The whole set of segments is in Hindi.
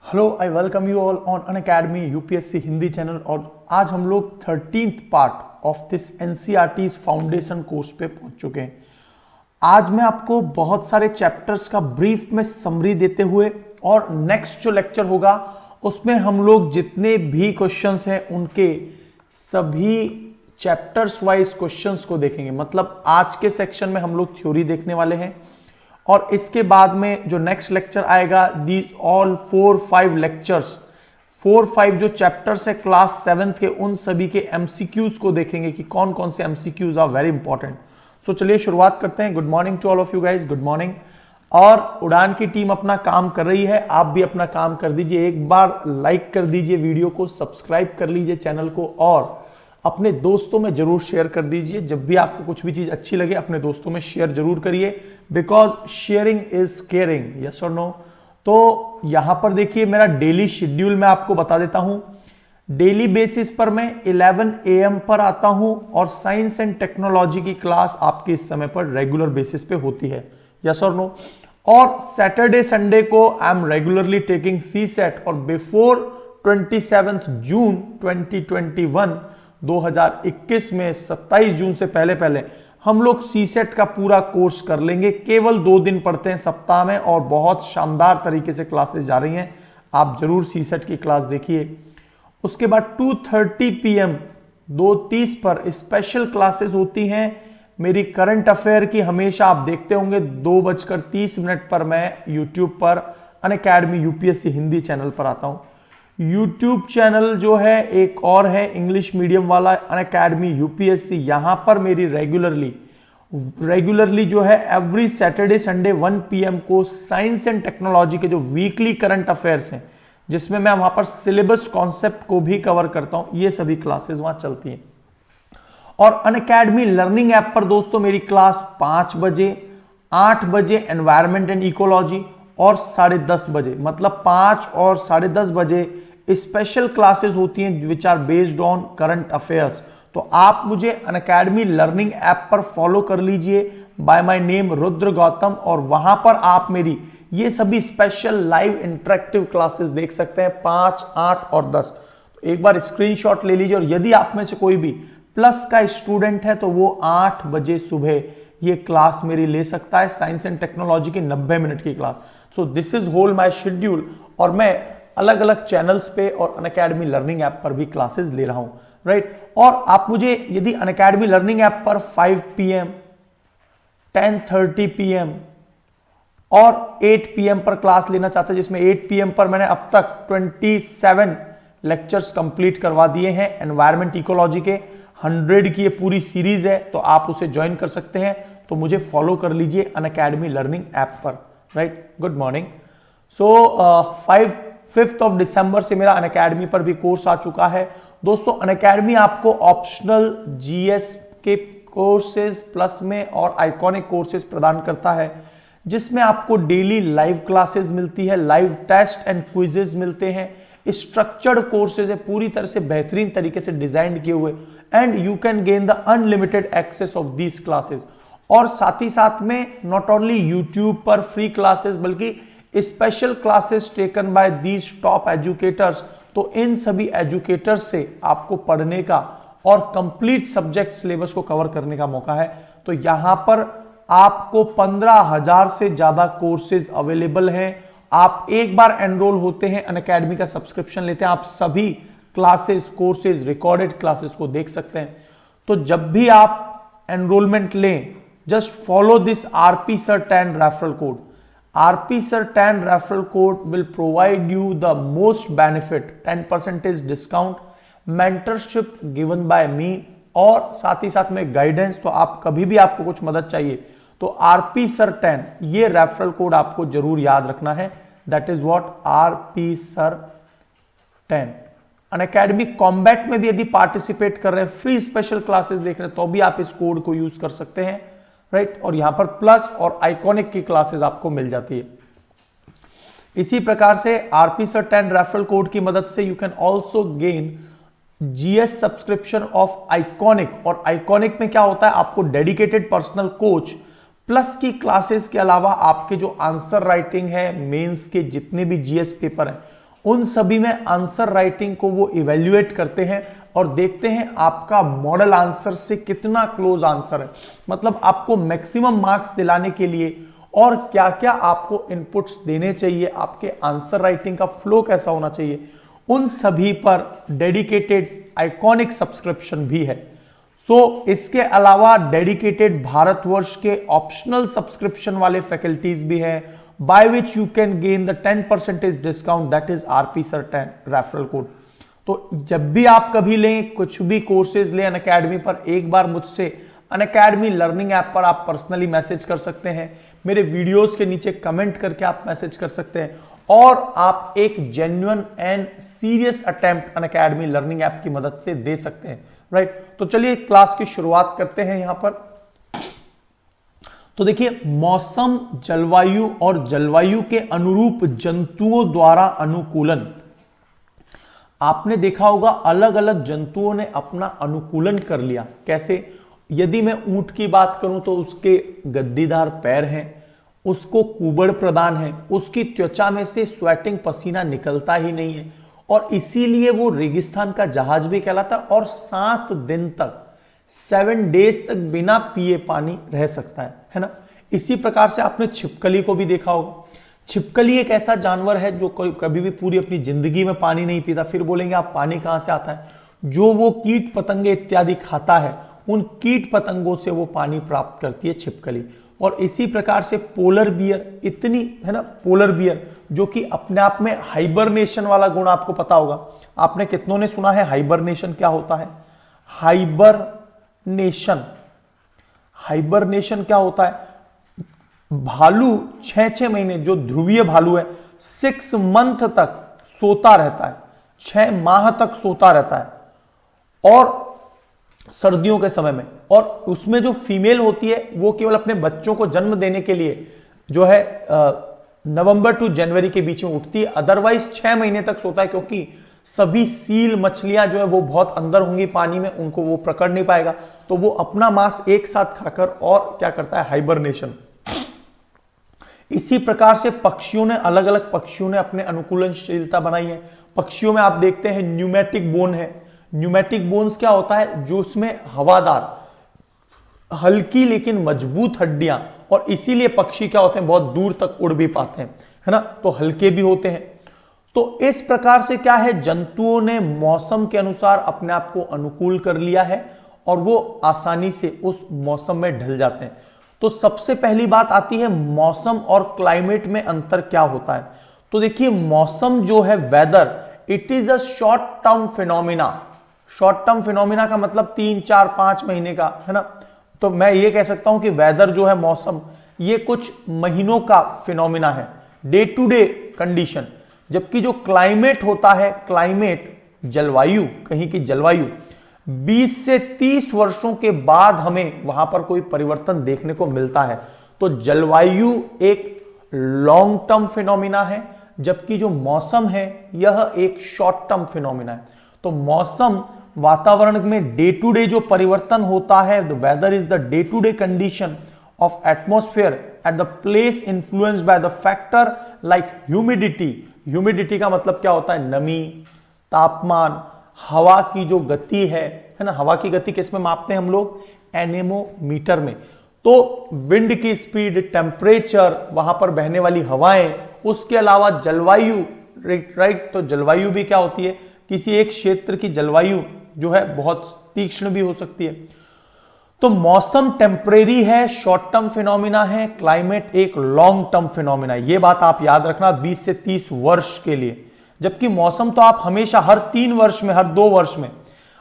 Hello, I welcome you all on Unacademy UPSC Hindi channel. और आज हम लोग 13th part of this NCERT foundation course पे पहुंच चुके हैं। आज मैं आपको बहुत सारे चैप्टर्स का ब्रीफ में समरी देते हुए और नेक्स्ट जो लेक्चर होगा उसमें हम लोग जितने भी क्वेश्चंस हैं उनके सभी चैप्टर्स वाइज क्वेश्चंस को देखेंगे। मतलब आज के सेक्शन में हम लोग थ्योरी देखने वाले हैं और इसके बाद में जो नेक्स्ट लेक्चर आएगा, दीज ऑल 4-5 लेक्चर्स, 4-5 जो चैप्टर्स है क्लास 7th के, उन सभी के एमसीक्यूज को देखेंगे कि कौन कौन से MCQs are very important. So चलिए शुरुआत करते हैं। Good morning to all of you guys, good morning. और उड़ान की टीम अपना काम कर रही है, आप भी अपना काम कर दीजिए। एक बार लाइक कर दीजिए वीडियो को, सब्सक्राइब कर लीजिए चैनल को और अपने दोस्तों में जरूर शेयर कर दीजिए। जब भी आपको कुछ भी चीज अच्छी लगे अपने दोस्तों में शेयर जरूर करिए, because sharing is caring. Yes और नो। तो यहां पर देखिए मेरा डेली शेड्यूल मैं आपको बता देता हूं। डेली बेसिस पर मैं 11 AM पर आता हूं और साइंस एंड टेक्नोलॉजी की क्लास आपके इस समय पर रेगुलर बेसिस पे होती है। यस और नो। और सैटरडे संडे को I am regularly taking CSAT और बिफोर 27 जून 2021 में 27 जून से पहले हम लोग सीसेट का पूरा कोर्स कर लेंगे। केवल 2 दिन पढ़ते हैं सप्ताह में और बहुत शानदार तरीके से क्लासेस जा रही हैं। आप जरूर सीसेट की क्लास देखिए। उसके बाद 2:30 PM 2:30 पर स्पेशल क्लासेस होती हैं मेरी करंट अफेयर की। हमेशा आप देखते होंगे 2:30 पर मैं यूट्यूब पर अनअकैडमी यूपीएससी हिंदी चैनल पर आता हूं। यूट्यूब चैनल जो है एक और है इंग्लिश मीडियम वाला, अनअकैडमी यूपीएससी। यहां पर मेरी रेगुलरली जो है एवरी सैटरडे संडे 1 PM को साइंस एंड टेक्नोलॉजी के जो वीकली करंट अफेयर्स हैं, जिसमें मैं वहां पर सिलेबस कॉन्सेप्ट को भी कवर करता हूं, ये सभी क्लासेस वहां चलती हैं। और अनअकैडमी लर्निंग ऐप पर दोस्तों मेरी क्लास 5 बजे, 8 बजे एनवायरमेंट एंड इकोलॉजी और 10:30 बजे, मतलब 5 और 10:30 बजे स्पेशल क्लासेस होती हैं which are based on current affairs. तो आप मुझे अनअकैडमी लर्निंग ऐप पर फॉलो कर लीजिए by my name Rudra Gautam, और वहां पर आप मेरी ये सभी स्पेशल लाइव इंटरेक्टिव क्लासेस देख सकते हैं 5, 8 और 10। तो एक बार स्क्रीनशॉट ले लीजिए। और यदि आप में से कोई भी प्लस का स्टूडेंट है तो वो 8 बजे सुबह ये क्लास मेरी ले सकता है, साइंस एंड टेक्नोलॉजी की 90 मिनट की class. So this is whole my schedule और मैं अलग अलग चैनल्स पे और अनअकैडमी लर्निंग ऐप पर भी क्लासेस ले रहा हूं, राइट। और आप मुझे यदि अनअकैडमी लर्निंग ऐप पर 5 PM, 10:30 PM और 8 PM पर क्लास लेना चाहते हैं, जिसमें 8 PM पर मैंने अब तक 27 लेक्चर्स कंप्लीट करवा दिए हैं एनवायरमेंट इकोलॉजी के। 100 की ये पूरी सीरीज है, तो आप उसे ज्वाइन कर सकते हैं। तो मुझे फॉलो कर लीजिए अनअकैडमी लर्निंग ऐप पर, right. Good morning. So 5th of December से मेरा अनअकैडमी पर भी कोर्स आ चुका है। दोस्तों अनअकैडमी आपको ऑप्शनल जीएस के कोर्सेज प्लस में और आइकॉनिक कोर्सेज प्रदान करता है, जिसमें आपको डेली लाइव क्लासेस मिलती है, लाइव टेस्ट एंड क्विजेज मिलते हैं, स्ट्रक्चर्ड कोर्सेज है, पूरी तरह से बेहतरीन तरीके से डिजाइन किए हुए, and you can gain the unlimited access of these classes. और साथ ही साथ में नॉट ओनली यूट्यूब पर फ्री क्लासेस बल्कि special classes taken by these top educators. तो इन सभी एजुकेटर्स से आपको पढ़ने का और कंप्लीट सब्जेक्ट सिलेबस को कवर करने का मौका है। तो यहां पर आपको 15,000 से ज्यादा कोर्सेज अवेलेबल हैं। आप एक बार एनरोल होते हैं, अनअकैडमी का सब्सक्रिप्शन लेते हैं, आप सभी क्लासेस, कोर्सेज, रिकॉर्डेड क्लासेस को देख सकते हैं। तो जब भी आप एनरोलमेंट लें, just follow this RPSir10 referral code. RPSir10 referral code will provide you the most benefit, 10% discount, mentorship given by me और साथ ही साथ में गाइडेंस। तो आप कभी भी आपको कुछ मदद चाहिए तो RPSir10 ये रेफरल कोड आपको जरूर याद रखना है। That is what RPSir10। Unacademy combat में भी यदि पार्टिसिपेट कर रहे हैं, फ्री स्पेशल क्लासेस देख रहे हैं, तो भी आप इस कोड को यूज कर सकते हैं, राइट। और यहां पर प्लस और आइकॉनिक की क्लासेस आपको मिल जाती है। इसी प्रकार से RPSir10 रेफरल कोड की मदद से you can also gain GS subscription of iconic. और आइकॉनिक में क्या होता है, आपको डेडिकेटेड पर्सनल कोच प्लस की क्लासेस के अलावा आपके जो आंसर राइटिंग है, मेंस के जितने भी जीएस पेपर हैं उन सभी में आंसर राइटिंग को वो इवेल्युएट करते हैं और देखते हैं आपका मॉडल आंसर से कितना क्लोज आंसर है, मतलब आपको मैक्सिमम मार्क्स दिलाने के लिए और क्या क्या आपको इनपुट्स देने चाहिए, आपके आंसर राइटिंग का फ्लो कैसा होना चाहिए, उन सभी पर डेडिकेटेड आइकॉनिक सब्सक्रिप्शन भी है। इसके अलावा डेडिकेटेड भारतवर्ष के ऑप्शनल सब्सक्रिप्शन वाले फैकल्टीज भी है, by which you can gain the 10% discount, that is RP Sir 10 referral code. तो जब भी आप कभी लें, कुछ भी कोर्सेज लें अनअकैडमी पर, एक बार मुझसे अनअकैडमी लर्निंग ऐप पर आप पर्सनली मैसेज कर सकते हैं, मेरे वीडियोस के नीचे कमेंट करके आप मैसेज कर सकते हैं और आप एक genuine and serious attempt Unacademy learning app की मदद से दे सकते हैं, राइट। तो चलिए क्लास की शुरुआत करते हैं। यहां पर तो देखिए, मौसम, जलवायु और जलवायु के अनुरूप जंतुओं द्वारा अनुकूलन। आपने देखा होगा अलग अलग जंतुओं ने अपना अनुकूलन कर लिया। कैसे? यदि मैं ऊंट की बात करूं तो उसके गद्दीदार पैर हैं, उसको कुबड़ प्रदान है, उसकी त्वचा में से स्वेटिंग पसीना निकलता ही नहीं है और इसीलिए वो रेगिस्तान का जहाज भी कहलाता है और 7 दिन तक 7 डेज तक बिना पिए पानी रह सकता है ना। इसी प्रकार से आपने छिपकली को भी देखा होगा। छिपकली एक ऐसा जानवर है जो कभी भी पूरी अपनी जिंदगी में पानी नहीं पीता। फिर बोलेंगे आप पानी कहां से आता है? जो वो कीट पतंगे इत्यादि खाता है, उन कीट पतंगों से वो पानी प्राप्त करती है छिपकली। और इसी प्रकार से पोलर बियर, इतनी है ना, पोलर बियर जो कि अपने आप में हाइबरनेशन वाला गुण आपको पता होगा। आपने कितनों ने सुना है हाइबरनेशन क्या होता है? हाइबरनेशन, हाइबरनेशन क्या होता है? भालू 6 महीने, जो ध्रुवीय भालू है, 6 मंथ तक सोता रहता है, 6 माह तक सोता रहता है और सर्दियों के समय में, और उसमें जो फीमेल होती है वो केवल अपने बच्चों को जन्म देने के लिए जो है नवंबर टू जनवरी के बीच में उठती है। अदरवाइज 6 महीने तक सोता है, क्योंकि सभी सील मछलियां जो है वो बहुत अंदर होंगी पानी में, उनको वो पकड़ नहीं पाएगा, तो वो अपना मांस एक साथ खाकर और क्या करता है? हाइबरनेशन। इसी प्रकार से पक्षियों ने, अलग अलग पक्षियों ने अपने अनुकूलनशीलता बनाई है। पक्षियों में आप देखते हैं न्यूमेटिक बोन है। न्यूमेटिक बोन्स क्या होता है? जो उसमें हवादार, हल्की लेकिन मजबूत हड्डियां, और इसीलिए पक्षी क्या होते हैं? बहुत दूर तक उड़ भी पाते हैं, है ना, तो हल्के भी होते हैं। तो इस प्रकार से क्या है? जंतुओं ने मौसम के अनुसार अपने आप को अनुकूल कर लिया है और वो आसानी से उस मौसम में ढल जाते हैं। तो सबसे पहली बात आती है मौसम और क्लाइमेट में अंतर क्या होता है। तो देखिए, मौसम जो है, weather, it is a short term phenomena. Short term phenomena का मतलब 3, 4, 5 महीने का, है ना। तो मैं ये कह सकता हूं कि वेदर जो है, मौसम, ये कुछ महीनों का फिनोमिना है, डे टू डे कंडीशन। जबकि जो क्लाइमेट होता है, क्लाइमेट, जलवायु, कहीं की जलवायु, 20 से 30 वर्षों के बाद हमें वहां पर कोई परिवर्तन देखने को मिलता है। तो जलवायु एक लॉन्ग टर्म फिनोमिना है, जबकि जो मौसम है यह एक शॉर्ट टर्म फिनोमिना है। तो मौसम, वातावरण में डे टू डे जो परिवर्तन होता है, the weather is the day to day condition of atmosphere at the place influenced by the factor like humidity. Humidity का मतलब क्या होता है? नमी, तापमान, हवा की जो गति है ना। हवा की गति किस में मापते हैं हम लोग? एनेमोमीटर में। तो विंड की स्पीड, टेम्परेचर, वहां पर बहने वाली हवाएं, उसके अलावा जलवायु, राइट। तो जलवायु भी क्या होती है? किसी एक क्षेत्र की जलवायु जो है बहुत तीक्ष्ण भी हो सकती है। तो मौसम टेम्परेरी है, शॉर्ट टर्म फिनोमिना है, क्लाइमेट एक लॉन्ग टर्म फिनोमिना है। यह बात आप याद रखना 20 से 30 वर्ष के लिए। जबकि मौसम तो आप हमेशा हर 3 वर्ष में, हर 2 वर्ष में,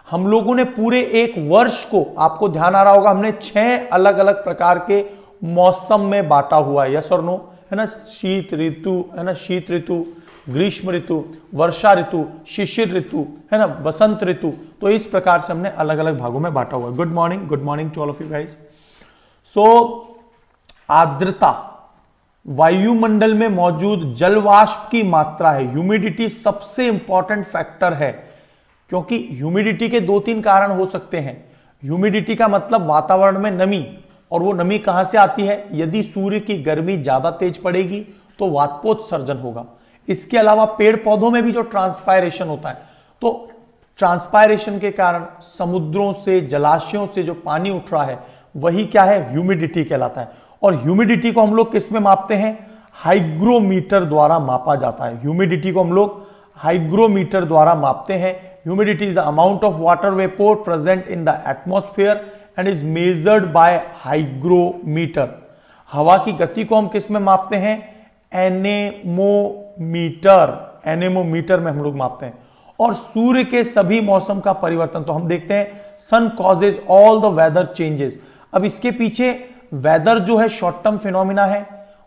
हम लोगों ने पूरे 1 वर्ष को, आपको ध्यान आ रहा होगा, हमने 6 अलग अलग प्रकार के मौसम में बांटा हुआ है, यस और नो, है ना। शीत ऋतु, है ना, शीत ऋतु, ग्रीष्म ऋतु, वर्षा ऋतु, शिशिर ऋतु, है ना, बसंत ऋतु। तो इस प्रकार से हमने अलग अलग भागों में बांटा हुआ है। Good morning to all of you guys. So आर्द्रता, वायुमंडल में मौजूद जलवाष्प की मात्रा है। ह्यूमिडिटी सबसे इंपॉर्टेंट फैक्टर है, क्योंकि ह्यूमिडिटी के 2-3 कारण हो सकते हैं। ह्यूमिडिटी का मतलब वातावरण में नमी, और वो नमी कहां से आती है? यदि सूर्य की गर्मी ज्यादा तेज पड़ेगी तो वाष्पोत्सर्जन होगा। इसके अलावा पेड़ पौधों में भी जो ट्रांसपायरेशन होता है, तो ट्रांसपायरेशन के कारण समुद्रों से, जलाशयों से जो पानी उठ रहा है वही क्या है, ह्यूमिडिटी कहलाता है। और ह्यूमिडिटी को हम लोग किस में मापते हैं, हाइग्रोमीटर द्वारा मापा जाता है। ह्यूमिडिटी को हम लोग हाइग्रोमीटर द्वारा मापते हैं। Humidity is the amount of water vapour present in the atmosphere and is measured by hygrometer. हवा की गति को हम किस में मापते हैं, एनेमोमीटर, एनेमोमीटर में हम लोग मापते हैं। और सूर्य के सभी मौसम का परिवर्तन, तो हम देखते हैं sun causes all the weather changes. अब इसके पीछे वेदर जो है शॉर्ट टर्म फिनोमिना है।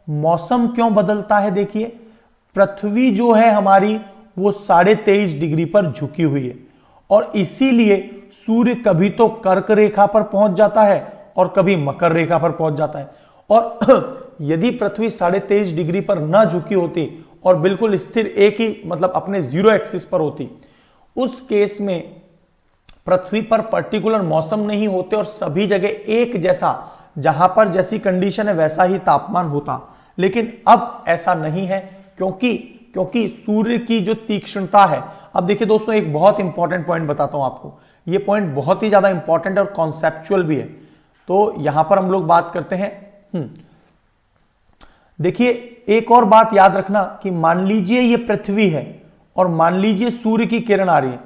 मौसम क्यों बदलता है, देखिए पृथ्वी जो है हमारी वो 23.5 डिग्री पर झुकी हुई है और इसीलिए सूर्य कभी तो कर्क रेखा पर पहुंच जाता है और कभी मकर रेखा पर पहुंच जाता है। और यदि पृथ्वी 23.5 डिग्री पर न झुकी होती और बिल्कुल स्थिर एक ही मतलब अपने जीरो एक्सिस पर होती, उस केस में पृथ्वी पर पर्टिकुलर मौसम नहीं होते और सभी जगह एक जैसा, जहां पर जैसी कंडीशन है वैसा ही तापमान होता। लेकिन अब ऐसा नहीं है क्योंकि सूर्य की जो तीक्ष्णता है। अब देखिए दोस्तों, एक बहुत इंपॉर्टेंट पॉइंट बताता हूं आपको, ये पॉइंट बहुत ही ज्यादा इंपॉर्टेंट और कॉन्सेप्चुअल भी है। तो यहां पर हम लोग बात करते हैं, देखिए एक और बात याद रखना कि मान लीजिए ये पृथ्वी है और मान लीजिए सूर्य की किरण आ रही है।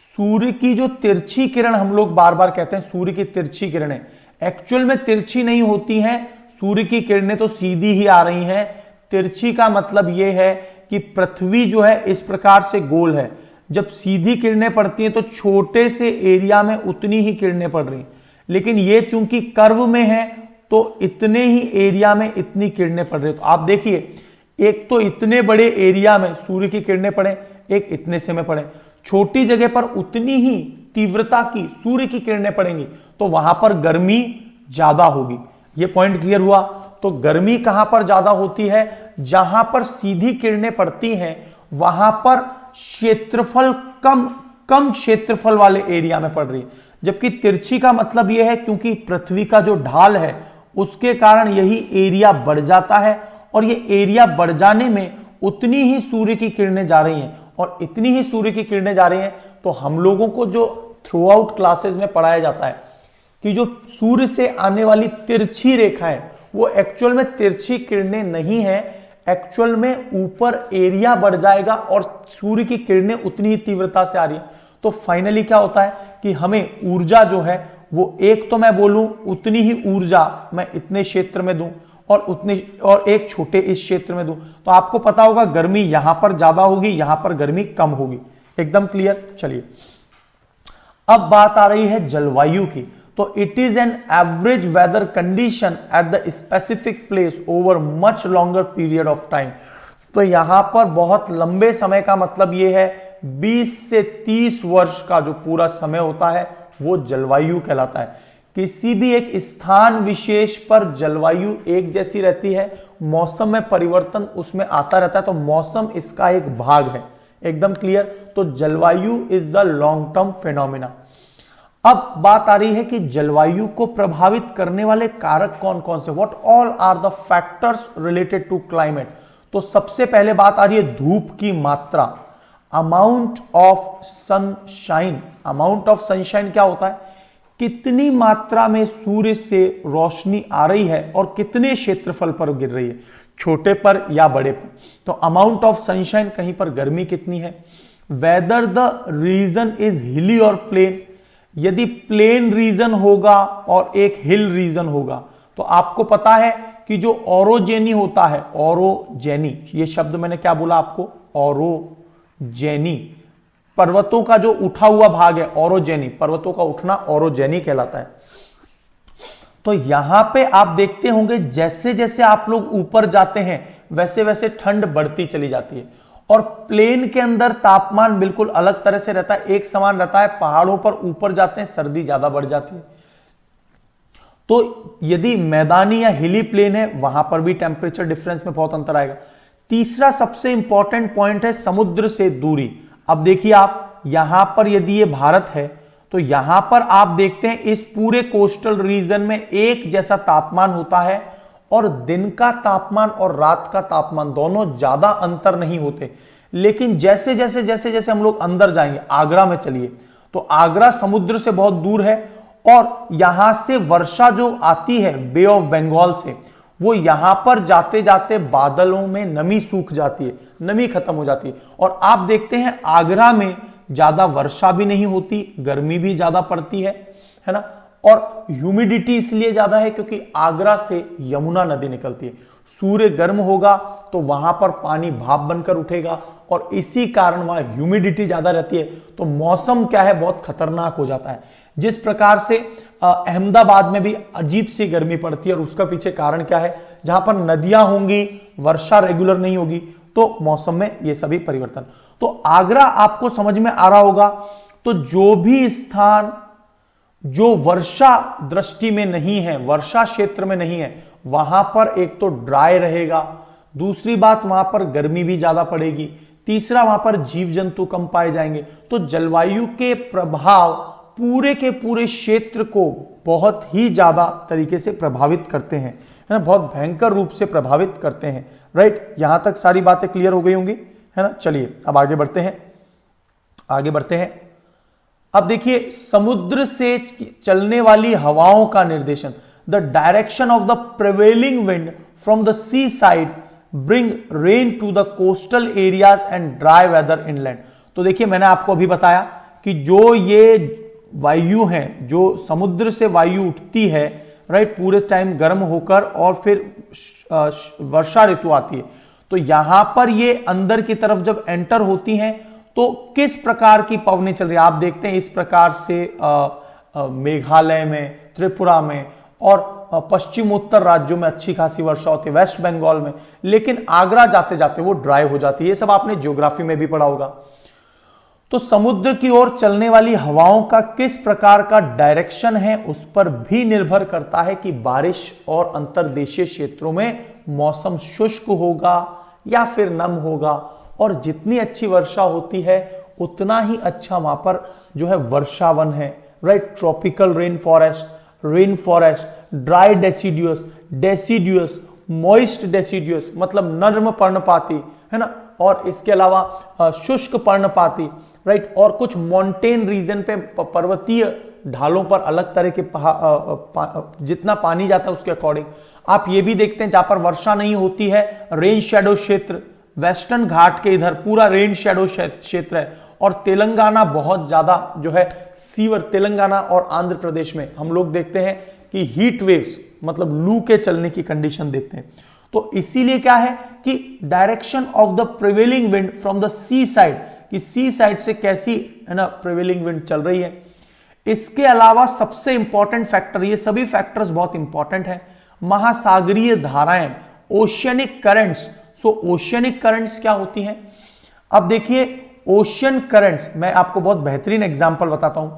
सूर्य की जो तिरछी किरण, हम लोग बार बार कहते हैं सूर्य की तिरछी किरणें, एक्चुअल में तिरछी नहीं होती हैं। सूर्य की किरणें तो सीधी ही आ रही हैं। तिरछी का मतलब यह है कि पृथ्वी जो है इस प्रकार से गोल है, जब सीधी किरणें पड़ती हैं तो छोटे से एरिया में उतनी ही किरणें पड़ रही हैं, लेकिन ये चूंकि कर्व में है तो इतने ही एरिया में इतनी किरणें पड़ रही हैं। तो आप देखिए, एक तो इतने बड़े एरिया में सूर्य की किरणें पड़े, एक इतने से में पड़े, छोटी जगह पर उतनी ही तीव्रता की सूर्य की किरणें पड़ेंगी तो वहां पर गर्मी ज्यादा होगी। ये पॉइंट क्लियर हुआ। तो गर्मी कहां पर ज्यादा होती है, जहां पर सीधी किरणें पड़ती हैं वहां पर क्षेत्रफल कम क्षेत्रफल वाले एरिया में पड़ रही है, जबकि तिरछी का मतलब यह है क्योंकि पृथ्वी का जो ढाल है उसके कारण यही एरिया बढ़ जाता है और ये एरिया बढ़ जाने में उतनी ही सूर्य की किरणें जा रही हैं और इतनी ही सूर्य की किरणें जा रही हैं। तो हम लोगों को जो थ्रू आउट क्लासेस में पढ़ाया जाता है कि जो सूर्य से आने वाली तिरछी रेखा है वो एक्चुअल में तिरछी किरणें नहीं है, एक्चुअल में ऊपर एरिया बढ़ जाएगा और सूर्य की किरणें उतनी ही तीव्रता से आ रही है। तो फाइनली क्या होता है कि हमें ऊर्जा जो है वो, एक तो मैं बोलूं उतनी ही ऊर्जा मैं इतने क्षेत्र में दूं और एक छोटे इस क्षेत्र में दूं, तो आपको पता होगा गर्मी यहां पर ज्यादा होगी, यहां पर गर्मी कम होगी। एकदम क्लियर। चलिए अब बात आ रही है जलवायु की। तो it is an average weather condition at the specific place over much longer period of time. तो यहां पर बहुत लंबे समय का मतलब यह है 20 से 30 वर्ष का जो पूरा समय होता है वो जलवायु कहलाता है। किसी भी एक स्थान विशेष पर जलवायु एक जैसी रहती है, मौसम में परिवर्तन उसमें आता रहता है, तो मौसम इसका एक भाग है। एकदम क्लियर। तो जलवायु is the long term phenomena. अब बात आ रही है कि जलवायु को प्रभावित करने वाले कारक कौन कौन से, what all are the factors related to climate. तो सबसे पहले बात आ रही है धूप की मात्रा, amount of sunshine. Amount of sunshine क्या होता है, कितनी मात्रा में सूर्य से रोशनी आ रही है और कितने क्षेत्रफल पर गिर रही है, छोटे पर या बड़े पर। तो अमाउंट ऑफ सनशाइन, कहीं पर गर्मी कितनी है। वेदर द रीजन इज हिली और प्लेन। यदि प्लेन रीजन होगा और एक हिल रीजन होगा तो आपको पता है कि जो ओरोजेनी होता है, ओरोजेनी, ये शब्द मैंने क्या बोला आपको, ओरोजेनी, पर्वतों का जो उठा हुआ भाग है ओरोजेनी, पर्वतों का उठना ओरोजेनी कहलाता है। तो यहां पे आप देखते होंगे जैसे जैसे आप लोग ऊपर जाते हैं वैसे वैसे ठंड बढ़ती चली जाती है और प्लेन के अंदर तापमान बिल्कुल अलग तरह से रहता है, एक समान रहता है। पहाड़ों पर ऊपर जाते हैं सर्दी ज्यादा बढ़ जाती है। तो यदि मैदानी या हिली प्लेन है वहां पर भी टेम्परेचर डिफरेंस में बहुत अंतर आएगा। तीसरा सबसे इंपॉर्टेंट पॉइंट है समुद्र से दूरी। अब देखिए आप यहां पर यदि ये भारत है तो यहां पर आप देखते हैं इस पूरे कोस्टल रीजन में एक जैसा तापमान होता है और दिन का तापमान और रात का तापमान दोनों ज्यादा अंतर नहीं होते। लेकिन जैसे जैसे जैसे जैसे हम लोग अंदर जाएंगे, आगरा में चलिए, तो आगरा समुद्र से बहुत दूर है और यहां से वर्षा जो आती है बे ऑफ बंगाल से, वो यहां पर जाते जाते बादलों में नमी सूख जाती है, नमी खत्म हो जाती है। और आप देखते हैं आगरा में ज्यादा वर्षा भी नहीं होती, गर्मी भी ज्यादा पड़ती है ना। और ह्यूमिडिटी इसलिए ज्यादा है क्योंकि आगरा से यमुना नदी निकलती है। सूर्य गर्म होगा तो वहां पर पानी भाप बनकर उठेगा और इसी कारण वहां ह्यूमिडिटी ज्यादा रहती है, तो मौसम क्या है, बहुत खतरनाक हो जाता है। जिस प्रकार से अहमदाबाद में भी अजीब सी गर्मी पड़ती है और उसका पीछे कारण क्या है, जहां पर नदियां होंगी, वर्षा रेगुलर नहीं होगी, तो मौसम में ये सभी परिवर्तन। तो आगरा आपको समझ में आ रहा होगा। तो जो भी स्थान जो वर्षा दृष्टि में नहीं है, वर्षा क्षेत्र में नहीं है, वहां पर एक तो ड्राई रहेगा, दूसरी बात वहां पर गर्मी भी ज्यादा पड़ेगी, तीसरा वहां पर जीव जंतु कम पाए जाएंगे। तो जलवायु के प्रभाव पूरे के पूरे क्षेत्र को बहुत ही ज्यादा तरीके से प्रभावित करते हैं, है ना, बहुत भयंकर रूप से प्रभावित करते हैं। राइट, यहां तक सारी बातें क्लियर हो गई होंगी, है ना। चलिए अब आगे बढ़ते हैं, आगे बढ़ते हैं। अब देखिए, समुद्र से चलने वाली हवाओं का निर्देशन, the direction of the prevailing wind from the sea side bring rain to the coastal areas and dry weather inland. तो देखिए, मैंने आपको अभी बताया कि जो ये वायु है, जो समुद्र से वायु उठती है, राइट, पूरे टाइम गर्म होकर और फिर वर्षा ऋतु आती है, तो यहां पर ये अंदर की तरफ जब एंटर होती हैं तो किस प्रकार की पवनें चल रही है। आप देखते हैं इस प्रकार से मेघालय में, त्रिपुरा में और पश्चिमोत्तर राज्यों में अच्छी खासी वर्षा होती है, वेस्ट बंगाल में, लेकिन आगरा जाते जाते वो ड्राई हो जाती है। ये सब आपने ज्योग्राफी में भी पढ़ा होगा। तो समुद्र की ओर चलने वाली हवाओं का किस प्रकार का डायरेक्शन है, उस पर भी निर्भर करता है कि बारिश और अंतर्देशीय क्षेत्रों में मौसम शुष्क होगा या फिर नम होगा। और जितनी अच्छी वर्षा होती है उतना ही अच्छा वहां पर जो है वर्षावन है, right. Tropical rain forest, dry deciduous, deciduous, moist deciduous मतलब नर्म पर्णपाती, है ना, और इसके अलावा शुष्क पर्णपाती, राइट। और कुछ माउंटेन रीजन पे, पर्वतीय ढालों पर अलग तरह के जितना पानी जाता है उसके अकॉर्डिंग आप ये भी देखते हैं। जहां पर वर्षा नहीं होती है, रेन शेडो क्षेत्र, वेस्टर्न घाट के इधर पूरा रेन शेडो क्षेत्र है। और तेलंगाना बहुत ज्यादा जो है सीवर, तेलंगाना और आंध्र प्रदेश में हम लोग देखते हैं कि हीट वेव्स मतलब लू के चलने की कंडीशन देखते हैं। तो इसीलिए क्या है कि direction of the prevailing wind from the sea side, कि सी साइड से कैसी, है ना, प्रिवेलिंग विंड चल रही है। इसके अलावा सबसे इंपॉर्टेंट फैक्टर, ये सभी फैक्टर्स बहुत इंपॉर्टेंट है, महासागरीय धाराएं, ओशियनिक करंट्स। सो ओशियनिक करंट्स क्या होती हैं? अब देखिए, ओशियन करंट्स, मैं आपको बहुत बेहतरीन एग्जांपल बताता हूं।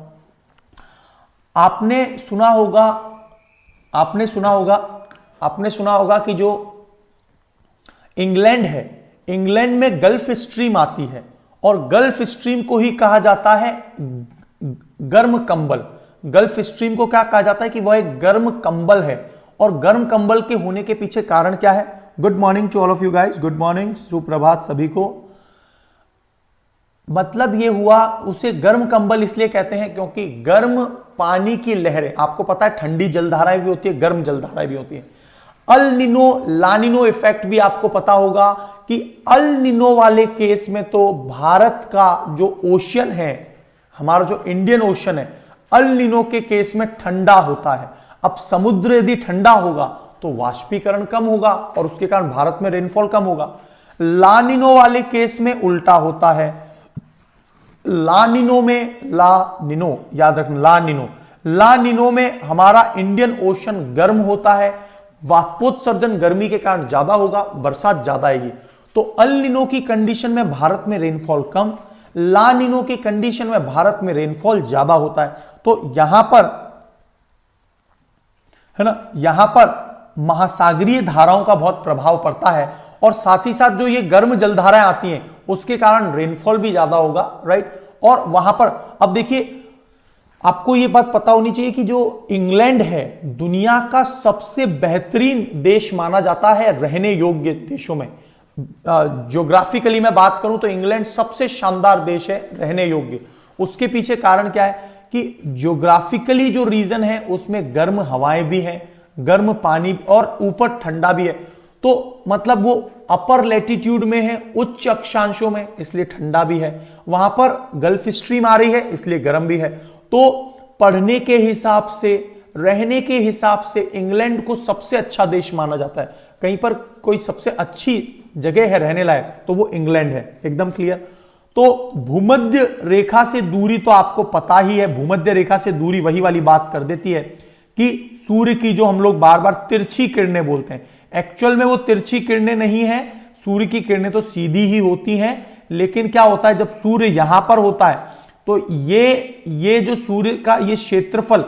आपने सुना होगा कि जो इंग्लैंड है, इंग्लैंड में गल्फ स्ट्रीम आती है और गल्फ स्ट्रीम को ही कहा जाता है गर्म कंबल। गल्फ स्ट्रीम को क्या कहा जाता है कि वह एक गर्म कंबल है। और गर्म कंबल के होने के पीछे कारण क्या है? Good morning to all of you guys, good morning, सुप्रभात सभी को। मतलब ये हुआ, उसे गर्म कंबल इसलिए कहते हैं क्योंकि गर्म पानी की लहरें, आपको पता है ठंडी जलधाराएं भी होती है, गर्म जलधाराएं भी होती है। अल निनो लानिनो इफेक्ट भी आपको पता होगा कि अल निनो वाले केस में तो भारत का जो ओशियन है, हमारा जो इंडियन ओशन है, अल निनो के केस में ठंडा होता है। अब समुद्र यदि ठंडा होगा तो वाष्पीकरण कम होगा और उसके कारण भारत में रेनफॉल कम होगा। लानिनो वाले केस में उल्टा होता है। लानिनो में, लानिनो याद रखना, लानिनो में हमारा इंडियन ओशन गर्म होता है, वाष्पोत्सर्जन गर्मी के कारण ज्यादा होगा, बरसात ज्यादा आएगी। तो अल निनो की कंडीशन में भारत में रेनफॉल कम, लानिनो की कंडीशन में भारत में रेनफॉल ज्यादा होता है। तो यहां पर, है ना, यहां पर महासागरीय धाराओं का बहुत प्रभाव पड़ता है और साथ ही साथ जो ये गर्म जलधाराएं आती हैं उसके कारण रेनफॉल भी ज्यादा होगा, राइट। और वहां पर अब देखिए, आपको ये बात पता होनी चाहिए कि जो इंग्लैंड है दुनिया का सबसे बेहतरीन देश माना जाता है रहने योग्य देशों में। ज्योग्राफिकली मैं बात करूं तो इंग्लैंड सबसे शानदार देश है रहने योग्य। उसके पीछे कारण क्या है कि ज्योग्राफिकली जो रीजन है उसमें गर्म हवाएं भी हैं, गर्म पानी और ऊपर ठंडा भी है। तो मतलब वो अपर लैटिट्यूड में है, उच्च अक्षांशों में, इसलिए ठंडा भी है। वहां पर गल्फ स्ट्रीम आ रही है इसलिए गर्म भी है। तो पढ़ने के हिसाब से, रहने के हिसाब से इंग्लैंड को सबसे अच्छा देश माना जाता है। कहीं पर कोई सबसे अच्छी जगह है रहने लायक तो वो इंग्लैंड है। एकदम क्लियर। तो भूमध्य रेखा से दूरी तो आपको पता ही है, भूमध्य रेखा से दूरी वही वाली बात कर देती है कि सूर्य की जो हम लोग बार बार तिरछी किरणें बोलते हैं, एक्चुअल में वो तिरछी किरणें नहीं है, सूर्य की किरणें तो सीधी ही होती हैं। लेकिन क्या होता है जब सूर्य यहां पर होता है तो ये जो सूर्य का ये क्षेत्रफल,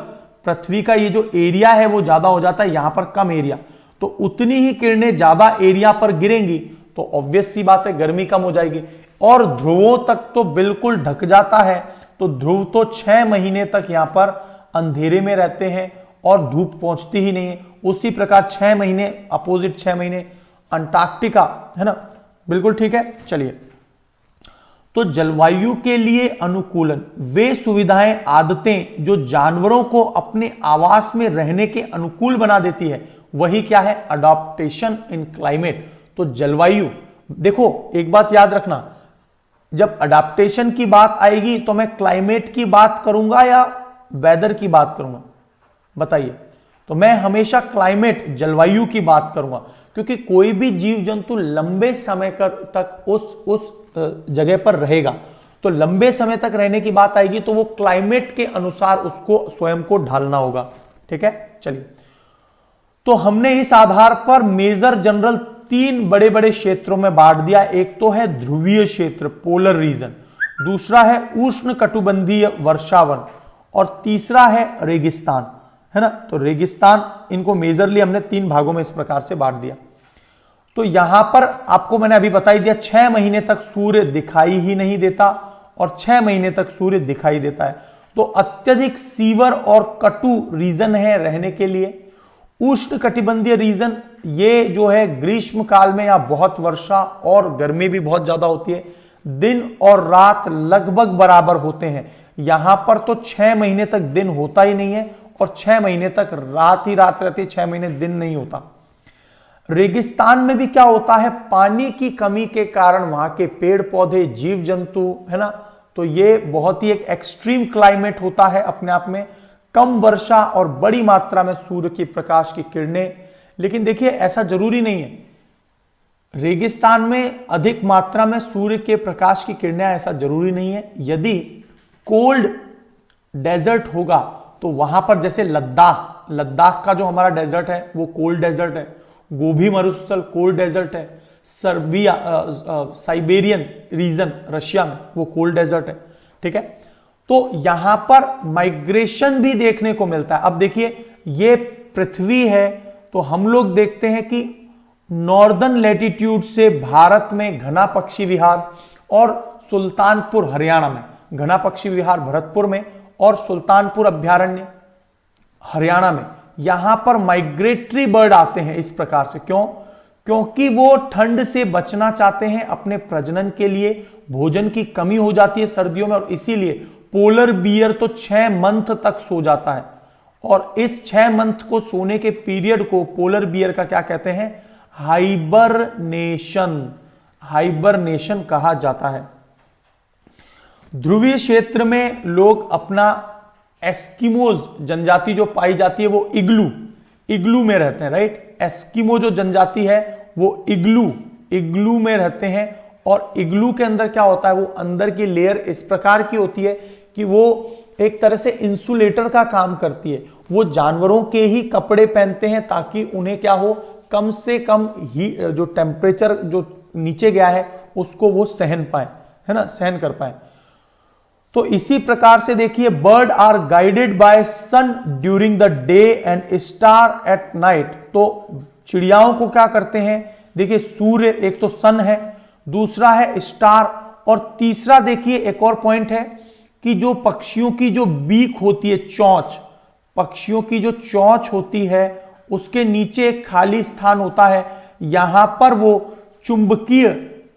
पृथ्वी का ये जो एरिया है वो ज्यादा हो जाता है, यहां पर कम एरिया, तो उतनी ही किरणें ज्यादा एरिया पर गिरेंगी तो ऑब्वियस सी बात है गर्मी कम हो जाएगी। और ध्रुवों तक तो बिल्कुल ढक जाता है, तो ध्रुव तो 6 महीने तक यहां पर अंधेरे में रहते हैं और धूप पहुंचती ही नहीं है। उसी प्रकार 6 महीने अपोजिट 6 महीने अंटार्कटिका है ना, बिल्कुल ठीक है। चलिए, तो जलवायु के लिए अनुकूलन, वे सुविधाएं आदतें जो जानवरों को अपने आवास में रहने के अनुकूल बना देती है, वही क्या है, अडॉप्टेशन इन क्लाइमेट। तो जलवायु, देखो एक बात याद रखना, जब अडॉप्टेशन की बात आएगी तो मैं क्लाइमेट की बात करूंगा या वेदर की बात करूंगा, बताइए। तो मैं हमेशा क्लाइमेट, जलवायु की बात करूंगा, क्योंकि कोई भी जीव जंतु लंबे समय तक उस जगह पर रहेगा, तो लंबे समय तक रहने की बात आएगी तो वो क्लाइमेट के अनुसार उसको स्वयं को ढालना होगा। ठीक है, चलिए। तो हमने इस आधार पर मेजर जनरल 3 बड़े बड़े क्षेत्रों में बांट दिया। एक तो है ध्रुवीय क्षेत्र, पोलर रीजन, दूसरा है उष्ण कटिबंधीय वर्षावन, और तीसरा है रेगिस्तान, है ना। तो रेगिस्तान, इनको मेजरली हमने 3 भागों में इस प्रकार से बांट दिया। तो यहां पर आपको मैंने अभी बता ही दिया, 6 महीने तक सूर्य दिखाई ही नहीं देता और 6 महीने तक सूर्य दिखाई देता है। तो अत्यधिक सीवर और कटु रीजन है रहने के लिए। उष्ण कटिबंधीय रीजन, ये जो है ग्रीष्म काल में यहाँ बहुत वर्षा और गर्मी भी बहुत ज्यादा होती है, दिन और रात लगभग बराबर होते हैं। यहां पर तो 6 महीने तक दिन होता ही नहीं है और 6 महीने तक रात ही रात रहती है, 6 महीने दिन नहीं होता। रेगिस्तान में भी क्या होता है, पानी की कमी के कारण वहां के पेड़ पौधे, जीव जंतु, है ना, तो ये बहुत ही एक एक्सट्रीम क्लाइमेट होता है अपने आप में, कम वर्षा और बड़ी मात्रा में सूर्य की प्रकाश की किरणें। लेकिन देखिए ऐसा जरूरी नहीं है, रेगिस्तान में अधिक मात्रा में सूर्य के प्रकाश की किरणें, ऐसा जरूरी नहीं है। यदि कोल्ड डेजर्ट होगा तो वहां पर, जैसे लद्दाख का जो हमारा डेजर्ट है वो कोल्ड डेजर्ट है, गोभी मरुस्थल कोल्ड डेजर्ट है, सर्बिया साइबेरियन रीजन रशिया में वो कोल्ड डेजर्ट है। ठीक है, तो यहां पर माइग्रेशन भी देखने को मिलता है। अब देखिए ये पृथ्वी है, तो हम लोग देखते हैं कि नॉर्दर्न लैटिट्यूड से भारत में घना पक्षी विहार और सुल्तानपुर हरियाणा में, घना पक्षी विहार भरतपुर में और सुल्तानपुर अभ्यारण्य हरियाणा में, यहां पर माइग्रेटरी बर्ड आते हैं इस प्रकार से। क्यों? क्योंकि वो ठंड से बचना चाहते हैं अपने प्रजनन के लिए, भोजन की कमी हो जाती है सर्दियों में, और इसीलिए पोलर बियर तो 6 मंथ तक सो जाता है, और इस 6 मंथ को सोने के पीरियड को पोलर बियर का क्या कहते हैं, हाइबरनेशन कहा जाता है। ध्रुवीय क्षेत्र में लोग अपना एस्किमोज जनजाति जो पाई जाती है वो इग्लू में रहते हैं, राइट। एस्किमो जो जनजाति है वो इग्लू में रहते हैं, और इग्लू के अंदर क्या होता है, वो अंदर की लेयर इस प्रकार की होती है कि वो एक तरह से इंसुलेटर का काम करती है। वो जानवरों के ही कपड़े पहनते हैं ताकि उन्हें क्या हो, कम से कम ही जो टेम्परेचर जो नीचे गया है उसको वो सहन पाए, है ना, सहन कर पाए। तो इसी प्रकार से देखिए, bird are guided by sun during the day and star at night. तो चिड़ियाओं को क्या करते हैं, देखिए सूर्य एक तो सन है, दूसरा है स्टार, और तीसरा देखिए एक और पॉइंट है कि जो पक्षियों की जो बीक होती है, चोंच, पक्षियों की जो चोंच होती है उसके नीचे एक खाली स्थान होता है, यहां पर वो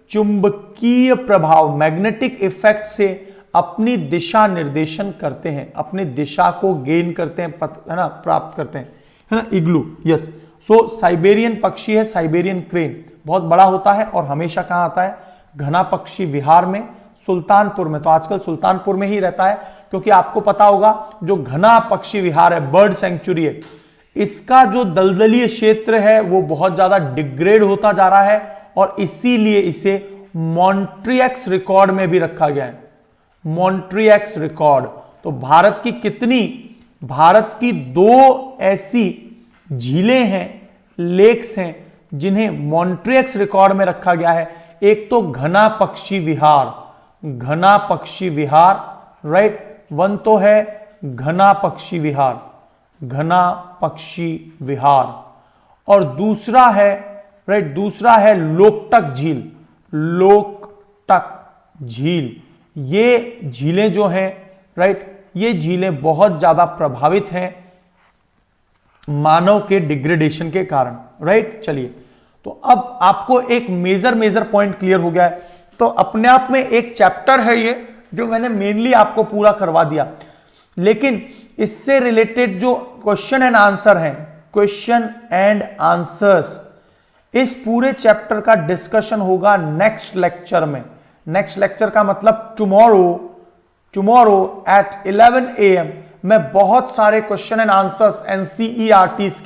चुंबकीय प्रभाव, मैग्नेटिक इफेक्ट से अपनी दिशा निर्देशन करते हैं, अपनी दिशा को गेन करते हैं, है ना, प्राप्त करते हैं, है ना। इग्लू, यस। सो साइबेरियन पक्षी है साइबेरियन क्रेन, बहुत बड़ा होता है और हमेशा कहां आता है, घना पक्षी विहार में, सुल्तानपुर में। तो आजकल सुल्तानपुर में ही रहता है, क्योंकि आपको पता होगा जो घना पक्षी विहार है, बर्ड सेंचुरी है, इसका जो दलदलीय क्षेत्र है वो बहुत ज्यादा डिग्रेड होता जा रहा है और इसीलिए इसे मॉन्ट्रियक्स रिकॉर्ड में भी रखा गया है, मॉन्ट्रियक्स रिकॉर्ड। तो भारत की 2 ऐसी झीलें हैं, लेक्स हैं, जिन्हें मॉन्ट्रियक्स रिकॉर्ड में रखा गया है। एक तो घना पक्षी विहार, राइट, वन तो है घना पक्षी विहार, और दूसरा है लोकटक झील। ये झीलें जो हैं, राइट, ये झीलें बहुत ज्यादा प्रभावित हैं मानव के डिग्रेडेशन के कारण, राइट। चलिए, तो अब आपको एक मेजर पॉइंट क्लियर हो गया है। तो अपने आप में एक चैप्टर है ये, जो मैंने मेनली आपको पूरा करवा दिया, लेकिन इससे रिलेटेड जो क्वेश्चन एंड आंसर हैं, क्वेश्चन एंड आंसर्स, इस पूरे चैप्टर का डिस्कशन होगा नेक्स्ट लेक्चर में। नेक्स्ट लेक्चर का मतलब टुमारो एट 11 AM मैं बहुत सारे क्वेश्चन एंड आंसर्स एनसीईआरटीज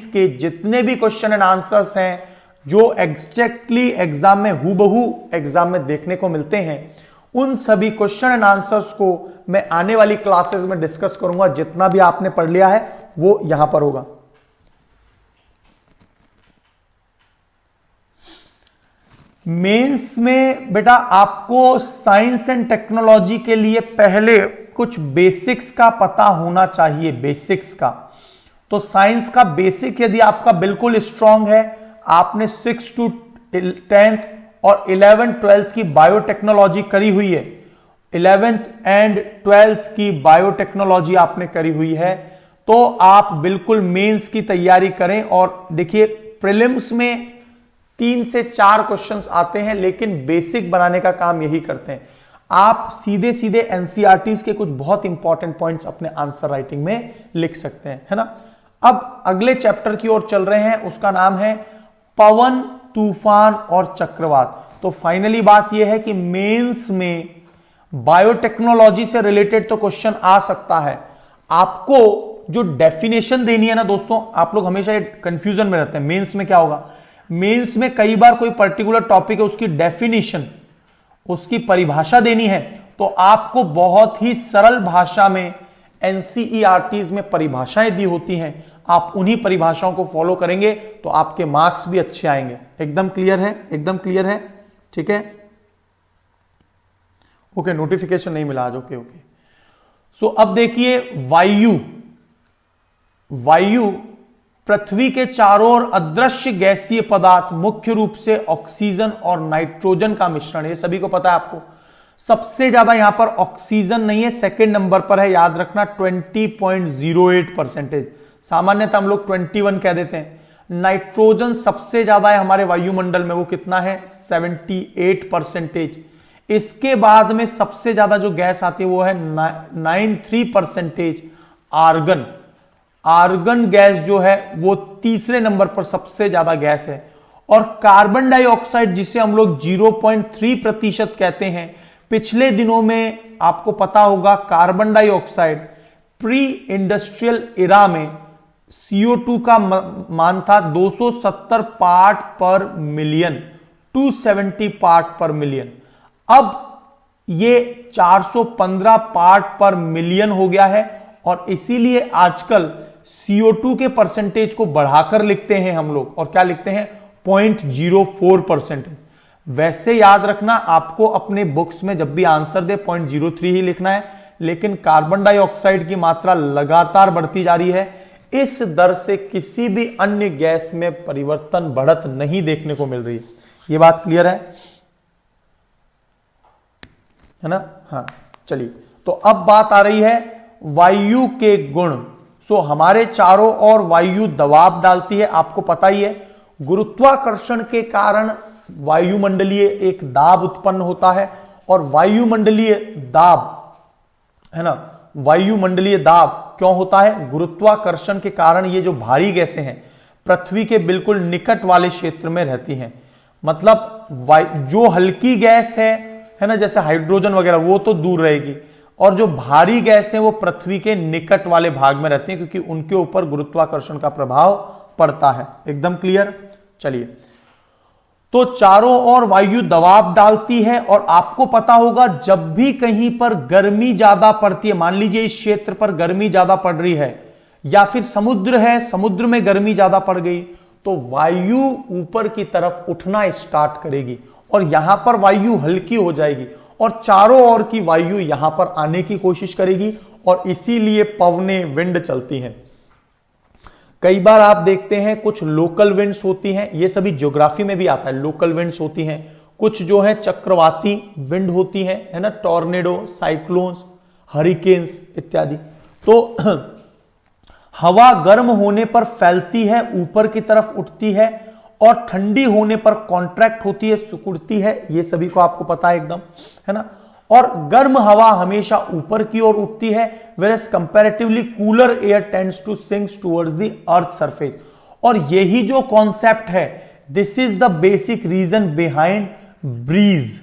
के जितने भी क्वेश्चन एंड आंसर्स हैं जो एग्जैक्टली एग्जाम में हूबहू एग्जाम में देखने को मिलते हैं, उन सभी क्वेश्चन एंड आंसर्स को मैं आने वाली क्लासेस में डिस्कस करूंगा। जितना भी आपने पढ़ लिया है वो यहां पर होगा। मेंस में बेटा आपको साइंस एंड टेक्नोलॉजी के लिए पहले कुछ बेसिक्स का पता होना चाहिए, बेसिक्स का। तो साइंस का बेसिक यदि आपका बिल्कुल स्ट्रांग है, आपने 6th to 10th और 11th 12th की बायोटेक्नोलॉजी करी हुई है, 11th एंड 12th की बायोटेक्नोलॉजी आपने करी हुई है, तो आप बिल्कुल मेंस की तैयारी करें। और देखिए, प्रीलिम्स में 3 से 4 क्वेश्चंस आते हैं, लेकिन बेसिक बनाने का काम यही करते हैं। आप सीधे सीधे एनसीईआरटीज के कुछ बहुत इंपॉर्टेंट पॉइंट्स अपने आंसर राइटिंग में लिख सकते हैं, है ना। अब अगले चैप्टर की ओर चल रहे हैं, उसका नाम है पवन, तूफान और चक्रवात। तो फाइनली बात यह है कि मेंस में बायोटेक्नोलॉजी से रिलेटेड तो क्वेश्चन आ सकता है। आपको जो डेफिनेशन देनी है ना दोस्तों, आप लोग हमेशा कंफ्यूजन में रहते हैं, मेंस में क्या होगा। मेंस में कई बार कोई पर्टिकुलर टॉपिक है, उसकी डेफिनेशन, उसकी परिभाषा देनी है, तो आपको बहुत ही सरल भाषा में एनसीईआरटीज में परिभाषाएं दी होती हैं, आप उन्हीं परिभाषाओं को फॉलो करेंगे तो आपके मार्क्स भी अच्छे आएंगे। एकदम क्लियर है, एकदम क्लियर है, ठीक है। ओके, नोटिफिकेशन नहीं मिला आज, ओके। सो अब देखिए, वायु पृथ्वी के चारों ओर अदृश्य गैसीय पदार्थ, मुख्य रूप से ऑक्सीजन और नाइट्रोजन का मिश्रण, ये सभी को पता है आपको। सबसे ज्यादा यहां पर ऑक्सीजन नहीं है, सेकंड नंबर पर है, याद रखना 20.08%। सामान्यतः हम लोग 21 कह देते हैं। नाइट्रोजन सबसे ज्यादा है हमारे वायुमंडल में, वो कितना है, 78%। इसके बाद में सबसे ज्यादा जो गैस आती है वो है 93% आर्गन। आर्गन गैस जो है वो तीसरे नंबर पर सबसे ज्यादा गैस है। और कार्बन डाइऑक्साइड, जिसे हम लोग 0.3% कहते हैं, पिछले दिनों में आपको पता होगा कार्बन डाइऑक्साइड प्री इंडस्ट्रियल इरा में CO2 का मान था 270 पार्ट पर मिलियन, 270 पार्ट पर मिलियन। अब ये 415 पार्ट पर मिलियन हो गया है, और इसीलिए आजकल CO2 के परसेंटेज को बढ़ाकर लिखते हैं हम लोग, और क्या लिखते हैं, 0.04%। वैसे याद रखना, आपको अपने बुक्स में जब भी आंसर दे 0.03 ही लिखना है, लेकिन कार्बन डाइऑक्साइड की मात्रा लगातार बढ़ती जा रही है। इस दर से किसी भी अन्य गैस में परिवर्तन, बढ़त नहीं देखने को मिल रही है। यह बात क्लियर है है ना। हाँ चलिए, तो अब बात आ रही है वायु के गुण। सो हमारे चारों ओर वायु दबाव डालती है, आपको पता ही है गुरुत्वाकर्षण के कारण वायुमंडलीय एक दाब उत्पन्न होता है, और वायुमंडलीय दाब, है ना, वायुमंडलीय दाब क्यों होता है? गुरुत्वाकर्षण के कारण ये जो भारी गैसें हैं पृथ्वी के बिल्कुल निकट वाले क्षेत्र में रहती हैं। मतलब जो हल्की गैस है ना, जैसे हाइड्रोजन वगैरह, वो तो दूर रहेगी, और जो भारी गैस है वो पृथ्वी के निकट वाले भाग में रहती हैं, क्योंकि उनके ऊपर गुरुत्वाकर्षण का प्रभाव पड़ता है। एकदम क्लियर। चलिए, तो चारों ओर वायु दबाव डालती है, और आपको पता होगा जब भी कहीं पर गर्मी ज्यादा पड़ती है, मान लीजिए इस क्षेत्र पर गर्मी ज्यादा पड़ रही है, या फिर समुद्र है, समुद्र में गर्मी ज्यादा पड़ गई, तो वायु ऊपर की तरफ उठना स्टार्ट करेगी, और यहां पर वायु हल्की हो जाएगी, और चारों ओर की वायु यहां पर आने की कोशिश करेगी, और इसीलिए पवनें, विंड चलती हैं। कई बार आप देखते हैं कुछ लोकल विंड्स होती हैं, ये सभी ज्योग्राफी में भी आता है, लोकल विंड्स होती हैं, कुछ जो है चक्रवाती विंड होती हैं, है ना, टॉर्नेडो, साइक्लोन्स, हरिकेन्स इत्यादि। तो हवा गर्म होने पर फैलती है, ऊपर की तरफ उठती है, और ठंडी होने पर कॉन्ट्रैक्ट होती है, सिकुड़ती है, ये सभी को आपको पता है एकदम, है ना। और गर्म हवा हमेशा ऊपर की ओर उठती है, whereas comparatively cooler air tends to sink towards the earth surface। और यही जो कॉन्सेप्ट है, this is the basic reason behind breeze.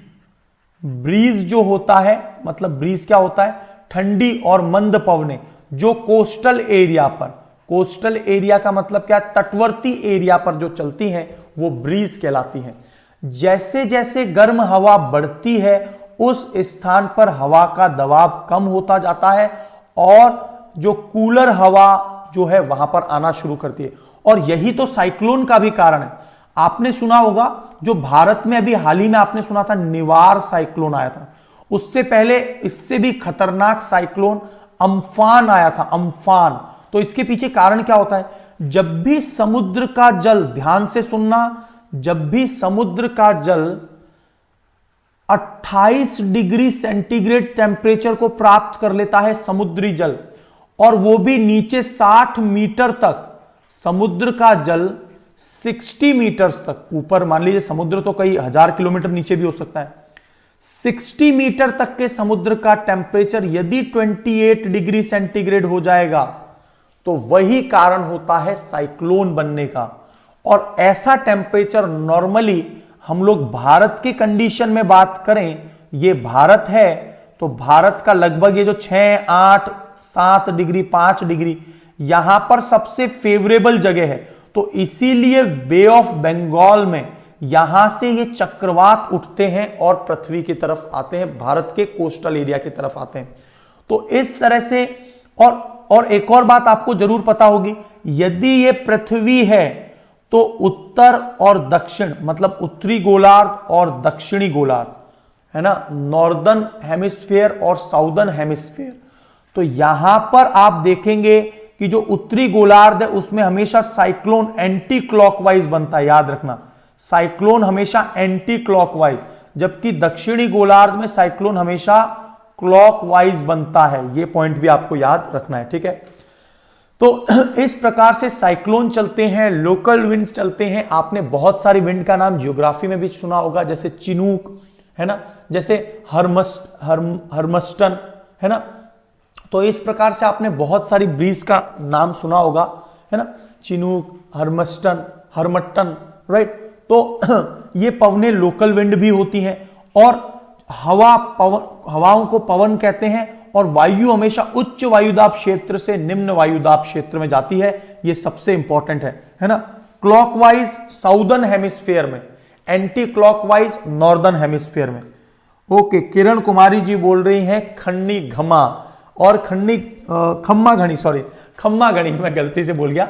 Breeze जो होता है, मतलब ब्रीज क्या होता है? ठंडी और मंद पवनें जो कोस्टल एरिया पर, कोस्टल एरिया का मतलब क्या? तटवर्ती एरिया पर जो चलती हैं वो ब्रीज कहलाती हैं। जैसे जैसे गर्म हवा बढ़ती है उस स्थान पर हवा का दबाव कम होता जाता है, और जो कूलर हवा जो है वहां पर आना शुरू करती है। और यही तो साइक्लोन का भी कारण है। आपने सुना होगा जो भारत में अभी हाल ही में आपने सुना था निवार साइक्लोन आया था, उससे पहले इससे भी खतरनाक साइक्लोन अम्फान आया था, अम्फान। तो इसके पीछे कारण क्या होता है? जब भी समुद्र का जल, ध्यान से सुनना, जब भी समुद्र का जल 28 डिग्री सेंटीग्रेड टेम्परेचर को प्राप्त कर लेता है समुद्री जल, और वो भी नीचे 60 मीटर तक, समुद्र का जल 60 मीटर्स तक ऊपर, मान लीजिए समुद्र तो कई 1000 किलोमीटर नीचे भी हो सकता है, 60 मीटर तक के समुद्र का टेम्परेचर यदि 28 डिग्री सेंटीग्रेड हो जाएगा तो वही कारण होता है साइक्लोन बनने का। और ऐसा टेम्परेचर नॉर्मली हम लोग भारत के कंडीशन में बात करें, ये भारत है, तो भारत का लगभग ये जो 6, 8, 7 डिग्री, 5 डिग्री यहां पर सबसे फेवरेबल जगह है। तो इसीलिए बे ऑफ बंगाल में यहां से ये चक्रवात उठते हैं और पृथ्वी की तरफ आते हैं, भारत के कोस्टल एरिया की तरफ आते हैं। तो इस तरह से, और एक और बात आपको जरूर पता होगी, यदि ये पृथ्वी है तो उत्तर और दक्षिण, मतलब उत्तरी गोलार्ध और दक्षिणी गोलार्ध, है ना, नॉर्दर्न हेमिस्फीयर और साउदर्न हेमिस्फीयर। तो यहां पर आप देखेंगे कि जो उत्तरी गोलार्ध है उसमें हमेशा साइक्लोन एंटी क्लॉकवाइज बनता है, याद रखना, साइक्लोन हमेशा एंटी क्लॉकवाइज, जबकि दक्षिणी गोलार्ध में साइक्लोन हमेशा क्लॉकवाइज बनता है। यह पॉइंट भी आपको याद रखना है, ठीक है। तो इस प्रकार से साइक्लोन चलते हैं, लोकल विंड्स चलते हैं। आपने बहुत सारी विंड का नाम ज्योग्राफी में भी सुना होगा, जैसे चिनूक, है ना, जैसे हर्मस्टन, है ना। तो इस प्रकार से आपने बहुत सारी ब्रीज का नाम सुना होगा, है ना, चिनूक, हर्मस्टन, हरमट्टन, राइट। तो ये पवनें लोकल विंड भी होती हैं, और हवाओं को पवन कहते हैं, और वायु हमेशा उच्च वायुदाब क्षेत्र से निम्न वायुदाब क्षेत्र में जाती है। ये सबसे इंपॉर्टेंट है ना। क्लॉकवाइज साउदर्न हेमिस्फीयर में, एंटी क्लॉकवाइज नॉर्दर्न हेमिस्फीयर में। ओके, किरण कुमारी जी बोल रही हैं खन्नी घमा और खम्मा घनी, सॉरी खम्मा घनी, मैं गलती से बोल गया,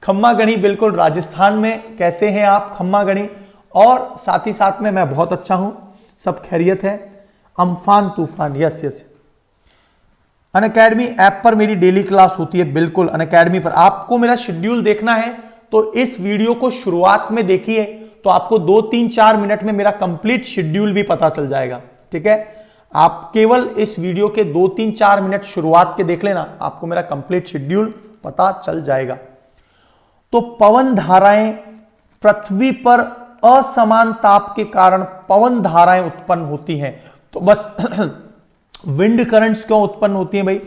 खम्मा घनी, बिल्कुल राजस्थान में। कैसे हैं आप खम्मा घनी? और साथ ही साथ में मैं बहुत अच्छा हूं, सब खैरियत है। अम्फान तूफान, यस यस। अनअकैडमी ऐप पर मेरी डेली क्लास होती है, बिल्कुल अनअकैडमी पर। आपको मेरा शेड्यूल देखना है तो इस वीडियो को शुरुआत में देखिए, तो आपको 2, 3, 4 मिनट में मेरा कंप्लीट शेड्यूल भी पता चल जाएगा, ठीक है। आप केवल इस वीडियो के 2-3-4 मिनट शुरुआत के देख लेना, आपको मेरा कंप्लीट शेड्यूल पता चल जाएगा। तो पवन धाराएं पृथ्वी पर असमान ताप के कारण पवन धाराएं उत्पन्न होती हैं। तो बस विंड करंट्स क्यों उत्पन्न होती हैं भाई?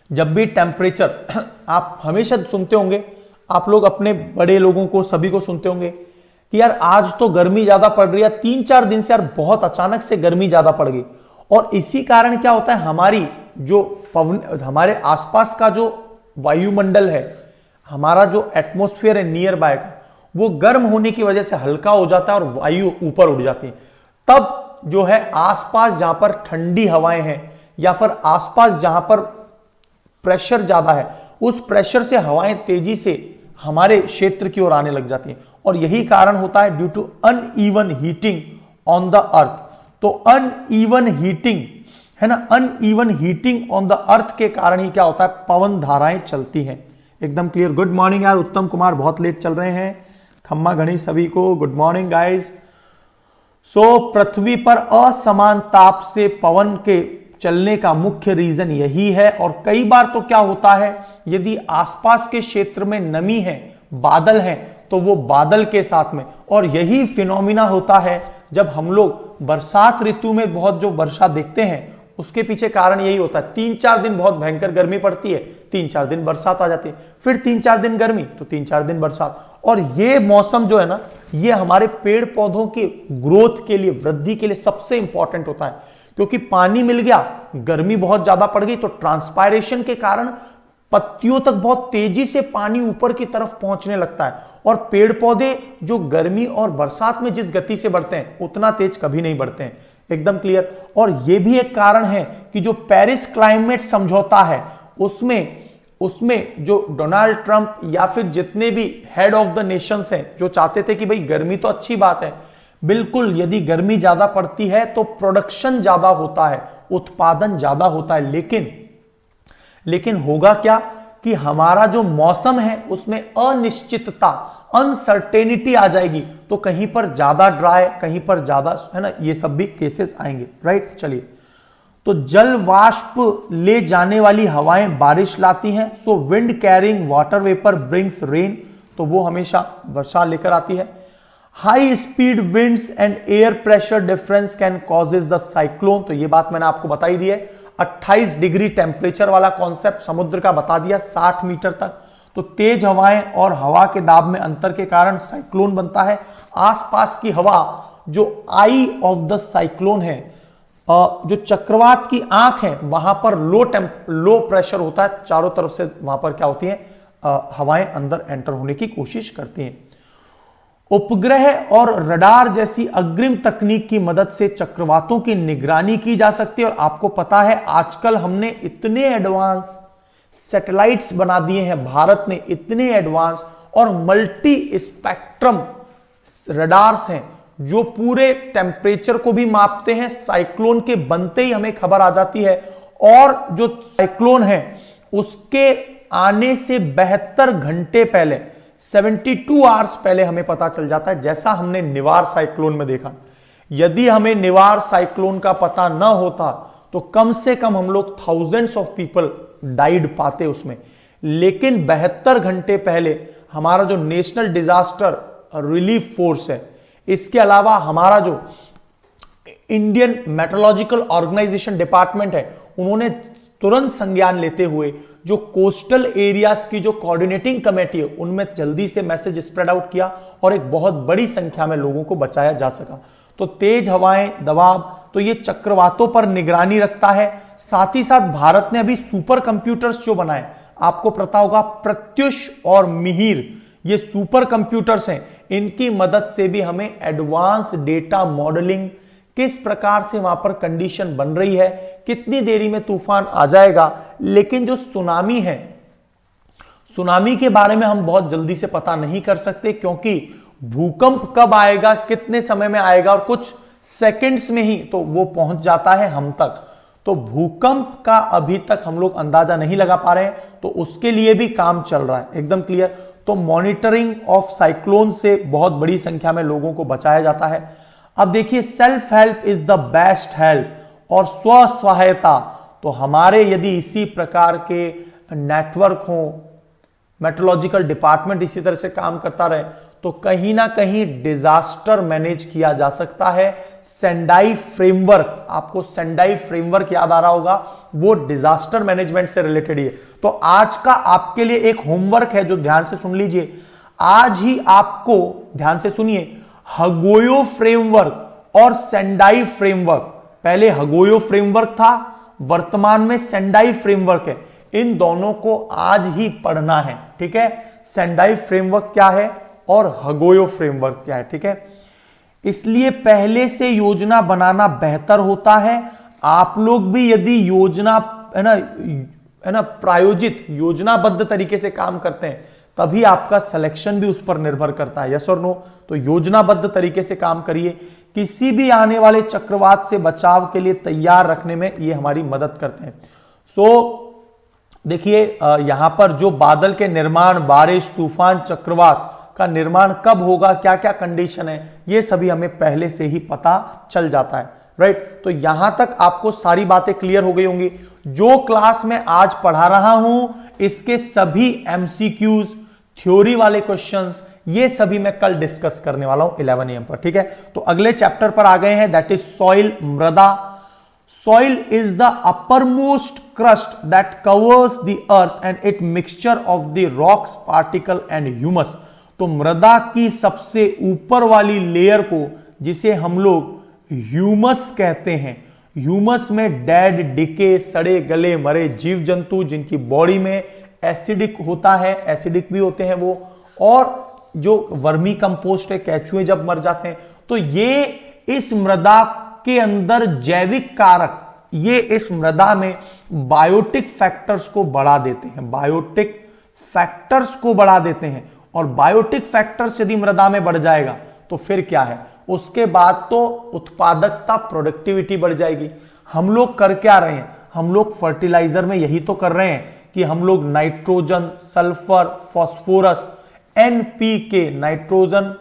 जब भी टेम्परेचर आप हमेशा सुनते होंगे, आप लोग अपने बड़े लोगों को सभी को सुनते होंगे कि यार आज तो गर्मी ज्यादा पड़ रही है, 3-4 दिन से यार बहुत अचानक से गर्मी ज्यादा पड़ गई। और इसी कारण क्या होता है, हमारी जो पवन, हमारे आसपास का जो वायुमंडल है, हमारा जो एटमॉस्फेयर है नियर बाय का, वो गर्म होने की वजह से हल्का हो जाता है और वायु ऊपर उड़ जाती है। तब जो है आसपास जहां पर ठंडी हवाएं हैं या फिर आसपास जहां पर प्रेशर ज्यादा है, उस प्रेशर से हवाएं तेजी से हमारे क्षेत्र की ओर आने लग जाती हैं। और यही कारण होता है due to uneven heating on the earth. तो अनइवन हीटिंग है ना, uneven heating on the earth के कारण ही क्या होता है, पवन धाराएं चलती हैं। एकदम क्लियर। गुड मॉर्निंग यार उत्तम कुमार, बहुत लेट चल रहे हैं। खम्मा घनी सभी को गुड मॉर्निंग गाइस। सो पृथ्वी पर असमान ताप से पवन के चलने का मुख्य रीजन यही है। और कई बार तो क्या होता है, यदि आसपास के क्षेत्र में नमी है, बादल है, तो वो बादल के साथ में, और यही फिनोमिना होता है जब हम लोग बरसात ऋतु में बहुत जो वर्षा देखते हैं, उसके पीछे कारण यही होता है। 3-4 दिन बहुत भयंकर गर्मी पड़ती है, 3-4 दिन बरसात आ जाती है, फिर 3-4 दिन गर्मी तो 3-4 दिन बरसात। और ये मौसम जो है ना, ये हमारे पेड़ पौधों के ग्रोथ के लिए, वृद्धि के लिए सबसे इंपॉर्टेंट होता है। क्योंकि पानी मिल गया, गर्मी बहुत ज्यादा पड़ गई, तो ट्रांसपायरेशन के कारण पत्तियों तक बहुत तेजी से पानी ऊपर की तरफ पहुंचने लगता है। और पेड़ पौधे जो गर्मी और बरसात में जिस गति से बढ़ते हैं, उतना तेज कभी नहीं बढ़ते हैं। एकदम क्लियर। और यह भी एक कारण है कि जो पेरिस क्लाइमेट समझौता है, उसमें जो डोनाल्ड ट्रंप या फिर जितने भी हेड ऑफ द नेशंस हैं, जो चाहते थे कि भाई गर्मी तो अच्छी बात है, बिल्कुल यदि गर्मी ज्यादा पड़ती है तो प्रोडक्शन ज्यादा होता है, उत्पादन ज्यादा होता है। लेकिन होगा क्या कि हमारा जो मौसम है उसमें अनिश्चितता, अनसर्टेनिटी आ जाएगी। तो कहीं पर ज्यादा ड्राई, कहीं पर ज्यादा, है ना, ये सब भी केसेस आएंगे। राइट, चलिए। तो जल वाष्प ले जाने वाली हवाएं बारिश लाती हैं। So wind carrying water vapour brings rain, तो वो हमेशा वर्षा लेकर आती है। High speed winds and air pressure difference can causes the cyclone, तो ये बात मैंने आपको बताई दी है। 28 डिग्री टेम्परेचर वाला कॉन्सेप्ट समुद्र का बता दिया, 60 मीटर तक। तो तेज हवाएं और हवा के दाब में अंतर के कारण साइक्लोन बनता है। आसपास की हवा जो आई ऑफ द साइक्लोन है, जो चक्रवात की आंख है, वहां पर लो प्रेशर होता है, चारों तरफ से वहां पर क्या होती है, हवाएं अंदर एंटर होने की कोशिश करती हैं। उपग्रह और रडार जैसी अग्रिम तकनीक की मदद से चक्रवातों की निगरानी की जा सकती है। और आपको पता है आजकल हमने इतने एडवांस सैटेलाइट्स बना दिए हैं, भारत ने इतने एडवांस और मल्टी स्पेक्ट्रम रडार्स हैं जो पूरे टेम्परेचर को भी मापते हैं। साइक्लोन के बनते ही हमें खबर आ जाती है, और जो साइक्लोन है उसके आने से 72 घंटे पहले, 72 आवर्स पहले हमें पता चल जाता है। जैसा हमने निवार साइक्लोन में देखा, यदि हमें निवार साइक्लोन का पता न होता तो कम से कम हम लोग थाउजेंड्स ऑफ पीपल डाइड पाते उसमें। लेकिन 72 घंटे पहले हमारा जो नेशनल डिजास्टर रिलीफ फोर्स है, इसके अलावा हमारा जो इंडियन मेट्रोलॉजिकल ऑर्गेनाइजेशन डिपार्टमेंट है, उन्होंने तुरंत संज्ञान लेते हुए जो कोस्टल एरियाज की जो कोऑर्डिनेटिंग कमेटी है, उनमें जल्दी से मैसेज स्प्रेड आउट किया और एक बहुत बड़ी संख्या में लोगों को बचाया जा सका। तो तेज हवाएं, दबाव, तो ये चक्रवातों पर निगरानी रखता है। साथ ही साथ भारत ने अभी सुपर कंप्यूटर्स जो बनाए, आपको पता होगा प्रत्युष और मिहिर, ये सुपर कंप्यूटर्स हैं। इनकी मदद से भी हमें एडवांस डेटा मॉडलिंग, किस प्रकार से वहां पर कंडीशन बन रही है, कितनी देरी में तूफान आ जाएगा। लेकिन जो सुनामी है, सुनामी के बारे में हम बहुत जल्दी से पता नहीं कर सकते, क्योंकि भूकंप कब आएगा, कितने समय में आएगा, और कुछ सेकंड्स में ही तो वो पहुंच जाता है हम तक। तो भूकंप का अभी तक हम लोग अंदाजा नहीं लगा पा रहे हैं, तो उसके लिए भी काम चल रहा है। एकदम क्लियर। तो मॉनिटरिंग ऑफ साइक्लोन से बहुत बड़ी संख्या में लोगों को बचाया जाता है। अब देखिए, self help is the best help, और स्व सहायता, तो हमारे यदि इसी प्रकार के नेटवर्क हो, मेट्रोलॉजिकल डिपार्टमेंट इसी तरह से काम करता रहे, तो कहीं ना कहीं डिजास्टर मैनेज किया जा सकता है। सेंडाई फ्रेमवर्क, आपको सेंडाई फ्रेमवर्क याद आ रहा होगा, वो डिजास्टर मैनेजमेंट से रिलेटेड ही है। तो आज का आपके लिए एक होमवर्क है जो ध्यान से सुन लीजिए। आज ही आपको ध्यान से सुनिए, हगोयो फ्रेमवर्क और सेंडाई फ्रेमवर्क, पहले हगोयो फ्रेमवर्क था, वर्तमान में सेंडाई फ्रेमवर्क है, इन दोनों को आज ही पढ़ना है। ठीक है, सेंडाई फ्रेमवर्क क्या है और हगोयो फ्रेमवर्क क्या है। ठीक है, इसलिए पहले से योजना बनाना बेहतर होता है। आप लोग भी यदि योजना है ना प्रायोजित योजनाबद्ध तरीके से काम करते हैं, तभी आपका सिलेक्शन भी उस पर निर्भर करता है। यस और नो? तो योजनाबद्ध तरीके से काम करिए, किसी भी आने वाले चक्रवात से बचाव के लिए तैयार रखने में ये हमारी मदद करते हैं। सो देखिए, यहां पर जो बादल के निर्माण, बारिश, तूफान, चक्रवात का निर्माण कब होगा, क्या क्या कंडीशन है, ये सभी हमें पहले से ही पता चल जाता है। राइट, तो यहां तक आपको सारी बातें क्लियर हो गई होंगी। जो क्लास में आज पढ़ा रहा हूं, इसके सभी एमसीक्यूज, थ्योरी वाले क्वेश्चंस, ये सभी मैं कल डिस्कस करने वाला हूं 11 AM पर। ठीक है, तो अगले चैप्टर पर आ गए हैं, दैट इज सॉइल, मृदा। Soil is the uppermost crust that covers the earth and it mixture of the rocks, particle and humus। तो मृदा की सबसे ऊपर वाली लेयर को, जिसे हम लोग ह्यूमस कहते हैं, ह्यूमस में डेड, डिके, सड़े गले मरे जीव जंतु जिनकी बॉडी में एसिडिक होता है, एसिडिक भी होते हैं वो, और जो वर्मी कंपोस्ट है, केचुए जब मर जाते हैं, तो ये इस मृदा के अंदर जैविक कारक, ये इस मृदा में बायोटिक फैक्टर्स को बढ़ा देते हैं, बायोटिक फैक्टर्स को बढ़ा देते हैं। और बायोटिक फैक्टर्स यदि मृदा में बढ़ जाएगा तो फिर क्या है, उसके बाद तो उत्पादकता, प्रोडक्टिविटी बढ़ जाएगी। हम लोग कर क्या रहे हैं, हम लोग फर्टिलाइजर में यही तो कर रहे हैं कि हम लोग nitrogen, sulphur, phosphorus, NPK, nitrogen,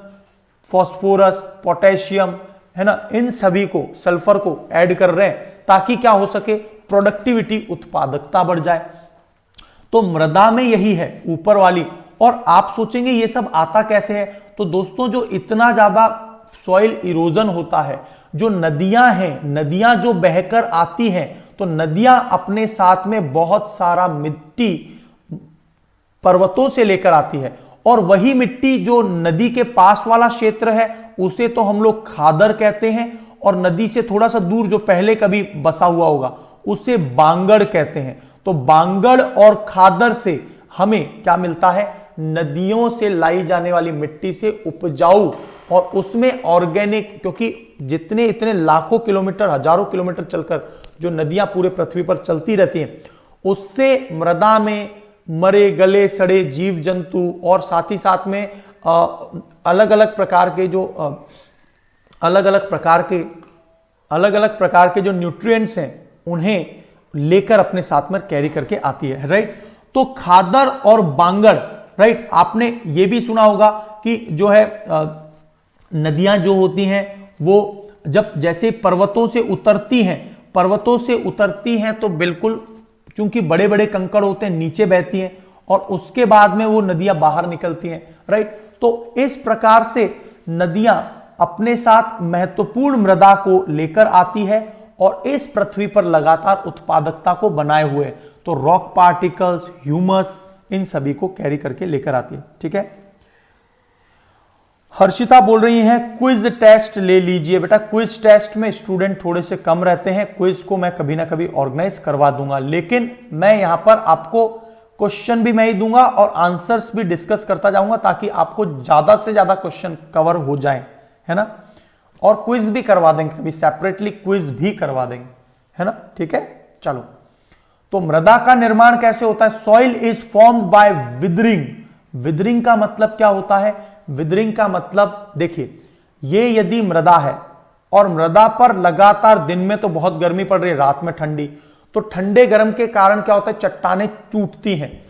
phosphorus, potassium, है ना, इन सभी को, सल्फर को ऐड कर रहे हैं ताकि क्या हो सके, प्रोडक्टिविटी, उत्पादकता बढ़ जाए। तो मृदा में यही है ऊपर वाली। और आप सोचेंगे ये सब आता कैसे है, तो दोस्तों जो इतना ज्यादा सॉइल इरोजन होता है, जो नदियां हैं, नदियां जो बहकर आती हैं, तो नदियां अपने साथ में बहुत सारा मिट्टी पर्वतों से लेकर आती है, और वही मिट्टी जो नदी के पास वाला क्षेत्र है उसे तो हम लोग खादर कहते हैं, और नदी से थोड़ा सा दूर जो पहले कभी बसा हुआ होगा उसे बांगड़ कहते हैं। तो बांगड़ और खादर से हमें क्या मिलता है, नदियों से लाई जाने वाली मिट्टी से उपजाऊ और उसमें ऑर्गेनिक, क्योंकि जितने इतने लाखों किलोमीटर, हजारों किलोमीटर चलकर जो नदियां पूरे पृथ्वी पर चलती रहती हैं, उससे मृदा में मरे गले सड़े जीव जंतु और साथ ही साथ में अलग अलग प्रकार के जो अलग अलग प्रकार के जो न्यूट्रिएंट्स हैं उन्हें लेकर अपने साथ में कैरी करके आती है। राइट, तो खादर और बांगड़, राइट, आपने ये भी सुना होगा कि जो है नदियां जो होती हैं वो जब जैसे पर्वतों से उतरती हैं तो बिल्कुल चूंकि बड़े बड़े कंकड़ होते हैं नीचे बहती हैं और उसके बाद में वो नदियां बाहर निकलती हैं। राइट, तो इस प्रकार से नदियां अपने साथ महत्वपूर्ण मृदा को लेकर आती है और इस पृथ्वी पर लगातार उत्पादकता को बनाए हुए, तो रॉक पार्टिकल्स, ह्यूमस, इन सभी को कैरी करके लेकर आती है। ठीक है, हर्षिता बोल रही हैं क्विज टेस्ट ले लीजिए। बेटा क्विज टेस्ट में स्टूडेंट थोड़े से कम रहते हैं, क्विज को मैं कभी ना कभी ऑर्गेनाइज करवा दूंगा, लेकिन मैं यहां पर आपको क्वेश्चन भी मैं ही दूंगा और आंसर्स भी डिस्कस करता जाऊंगा ताकि आपको ज्यादा से ज्यादा क्वेश्चन कवर हो जाए, है ना। और क्विज भी करवा देंगे, कभी सेपरेटली क्विज भी करवा देंगे, है ना। ठीक है, चलो, तो मृदा का निर्माण कैसे होता है? Soil is formed by withering. Withering का मतलब क्या होता है? विदरिंग का मतलब देखिए, ये यदि मृदा है और मृदा पर लगातार दिन में तो बहुत गर्मी पड़ रही है, रात में ठंडी, तो ठंडे गर्म के कारण क्या होता है, चट्टानें टूटती हैं।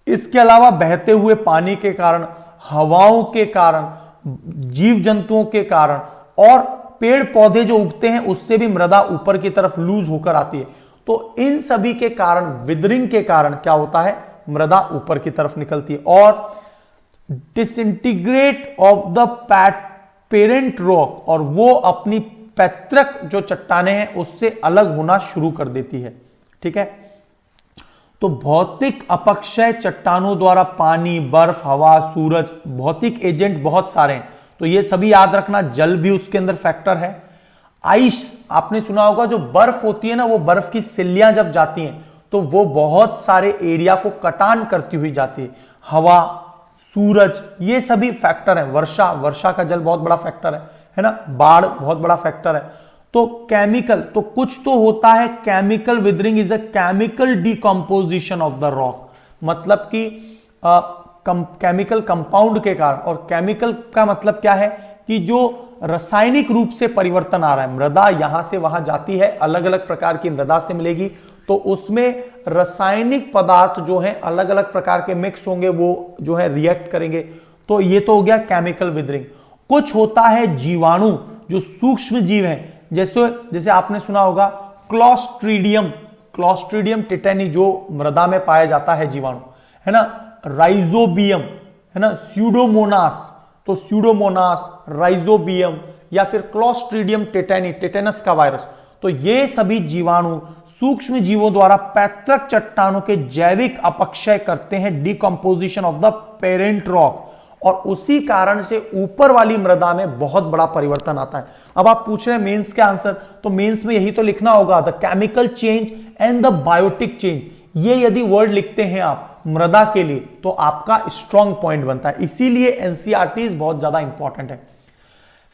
इसके अलावा बहते हुए पानी के कारण, हवाओं के कारण, जीव जंतुओं के कारण और पेड़ पौधे जो उगते हैं उससे भी मृदा ऊपर की तरफ लूज होकर आती है। तो इन सभी के कारण, विदरिंग के कारण क्या होता है, मृदा ऊपर की तरफ निकलती है और disintegrate of the parent rock, और वो अपनी पैतृक जो चट्टाने हैं उससे अलग होना शुरू कर देती है। ठीक है, तो भौतिक अपक्षय चट्टानों द्वारा पानी, बर्फ, हवा, सूरज, भौतिक एजेंट बहुत सारे हैं, तो ये सभी याद रखना। जल भी उसके अंदर फैक्टर है। आइस, आपने सुना होगा, जो बर्फ होती है ना, वो बर्फ की सिल्लियां जब जाती हैं तो वो बहुत सारे एरिया को कटान करती हुई जाती है। हवा, सूरज, ये सभी फैक्टर है। वर्षा, वर्षा का जल बहुत बड़ा फैक्टर है ना। बाढ़ बहुत बड़ा फैक्टर है। तो केमिकल, तो कुछ तो होता है। Chemical withering is a chemical decomposition of the rock, मतलब कि केमिकल कंपाउंड के कारण। और केमिकल का मतलब क्या है कि जो रासायनिक रूप से परिवर्तन आ रहा है, मृदा यहां से वहां जाती है, अलग अलग प्रकार की मृदा से मिलेगी, तो उसमें रासायनिक पदार्थ जो हैं अलग अलग प्रकार के मिक्स होंगे, वो जो है रिएक्ट करेंगे। तो ये तो हो गया केमिकल विदरिंग। कुछ होता है जीवाणु, जो सूक्ष्म जीव हैं, जैसे आपने सुना होगा क्लोस्ट्रीडियम, क्लोस्ट्रीडियम टिटेनी जो मृदा में पाया जाता है जीवाणु, है ना। राइजोबियम, है ना। स्यूडोमोनास, तो स्यूडोमोनास, राइजोबियम, या फिर क्लोस्ट्रीडियम टिटेनी, टिटेनस का वायरस। तो ये सभी जीवाणु सूक्ष्म जीवों द्वारा पैतृक चट्टानों के जैविक अपक्षय करते हैं, decomposition of the parent rock, और उसी कारण से ऊपर वाली मृदा में बहुत बड़ा परिवर्तन आता है। अब आप पूछ रहे हैं मेंस के आंसर, तो मेंस में यही तो लिखना होगा, the chemical change and the biotic change. ये यदि वर्ड लिखते हैं आप मृदा के लिए तो आपका स्ट्रॉन्ग पॉइंट बनता है, इसीलिए एनसीईआरटीज बहुत ज्यादा इंपॉर्टेंट है।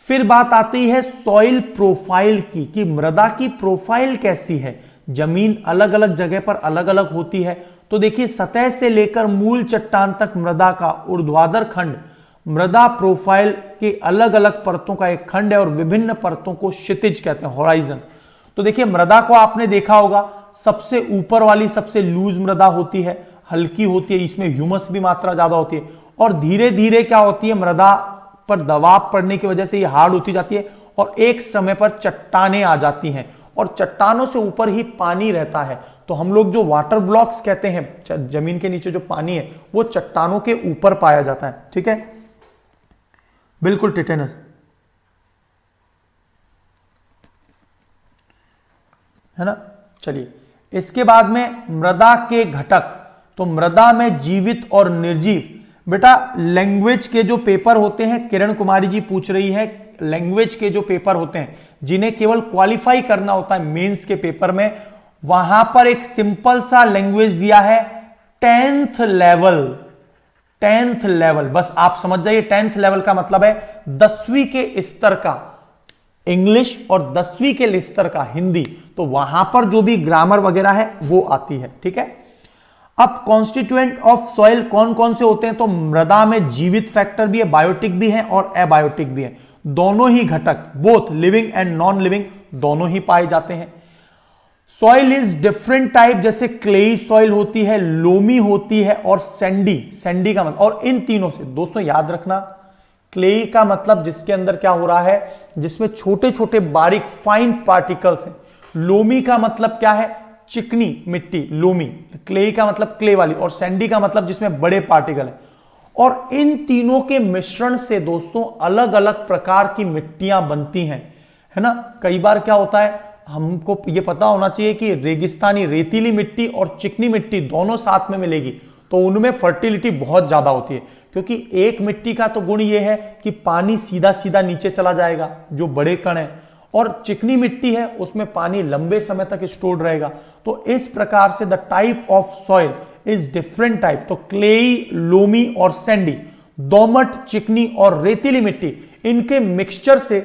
फिर बात आती है सॉइल प्रोफाइल की, कि मृदा की प्रोफाइल कैसी है। जमीन अलग अलग जगह पर अलग अलग होती है, तो देखिए सतह से लेकर मूल चट्टान तक मृदा का ऊर्ध्वाधर खंड मृदा प्रोफाइल के अलग अलग परतों का एक खंड है, और विभिन्न परतों को क्षितिज कहते हैं, होराइजन। तो देखिए मृदा को आपने देखा होगा, सबसे ऊपर वाली सबसे लूज मृदा होती है, हल्की होती है, इसमें ह्यूमस भी मात्रा ज्यादा होती है, और धीरे धीरे क्या होती है, मृदा पर दबाव पड़ने की वजह से ये हार्ड होती जाती है, और एक समय पर चट्टानें आ जाती हैं, और चट्टानों से ऊपर ही पानी रहता है। तो हम लोग जो वाटर ब्लॉक्स कहते हैं, जमीन के नीचे जो पानी है वो चट्टानों के ऊपर पाया जाता है। ठीक है, बिल्कुल टिटेनस, है ना। चलिए, इसके बाद में मृदा के घटक। तो मृदा में जीवित और निर्जीव, बेटा लैंग्वेज के जो पेपर होते हैं, किरण कुमारी जी पूछ रही है, लैंग्वेज के जो पेपर होते हैं जिन्हें केवल क्वालिफाई करना होता है मेंस के पेपर में, वहां पर एक सिंपल सा लैंग्वेज दिया है 10th लेवल। 10th लेवल, बस आप समझ जाइए 10th लेवल का मतलब है 10वीं के स्तर का इंग्लिश और 10वीं के स्तर का हिंदी। तो वहां पर जो भी ग्रामर वगैरह है वो आती है। ठीक है, अब कॉन्स्टिट्यूएंट ऑफ सॉइल कौन कौन से होते हैं, तो मृदा में जीवित फैक्टर भी है, बायोटिक भी है और एबायोटिक भी है, दोनों ही घटक, both living and non living, दोनों ही पाए जाते हैं। सॉइल इज डिफरेंट टाइप, जैसे क्लेई सॉइल होती है, लोमी होती है और सैंडी, सैंडी का मतलब, और इन तीनों से दोस्तों याद रखना, क्लेई का मतलब जिसके अंदर क्या हो रहा है, जिसमें छोटे छोटे बारीक फाइन पार्टिकल्स हैं। लोमी का मतलब क्या है, चिकनी मिट्टी, लोमी। क्लेई का मतलब क्ले वाली, और सैंडी का मतलब जिसमें बड़े पार्टिकल हैं। और इन तीनों के मिश्रण से दोस्तों अलग अलग प्रकार की मिट्टियां बनती हैं, है ना। कई बार क्या होता है, हमको ये पता होना चाहिए कि रेगिस्तानी रेतीली मिट्टी और चिकनी मिट्टी दोनों साथ में मिलेगी तो उनमें फर्टिलिटी बहुत ज्यादा होती है, क्योंकि एक मिट्टी का तो गुण ये है कि पानी सीधा सीधा नीचे चला जाएगा, जो बड़े कण है, और चिकनी मिट्टी है उसमें पानी लंबे समय तक स्टोर रहेगा। तो इस प्रकार से the type of soil is different type. तो क्लेई, लोमी और सैंडी, दोमट, चिकनी और रेतीली मिट्टी, इनके मिक्सचर से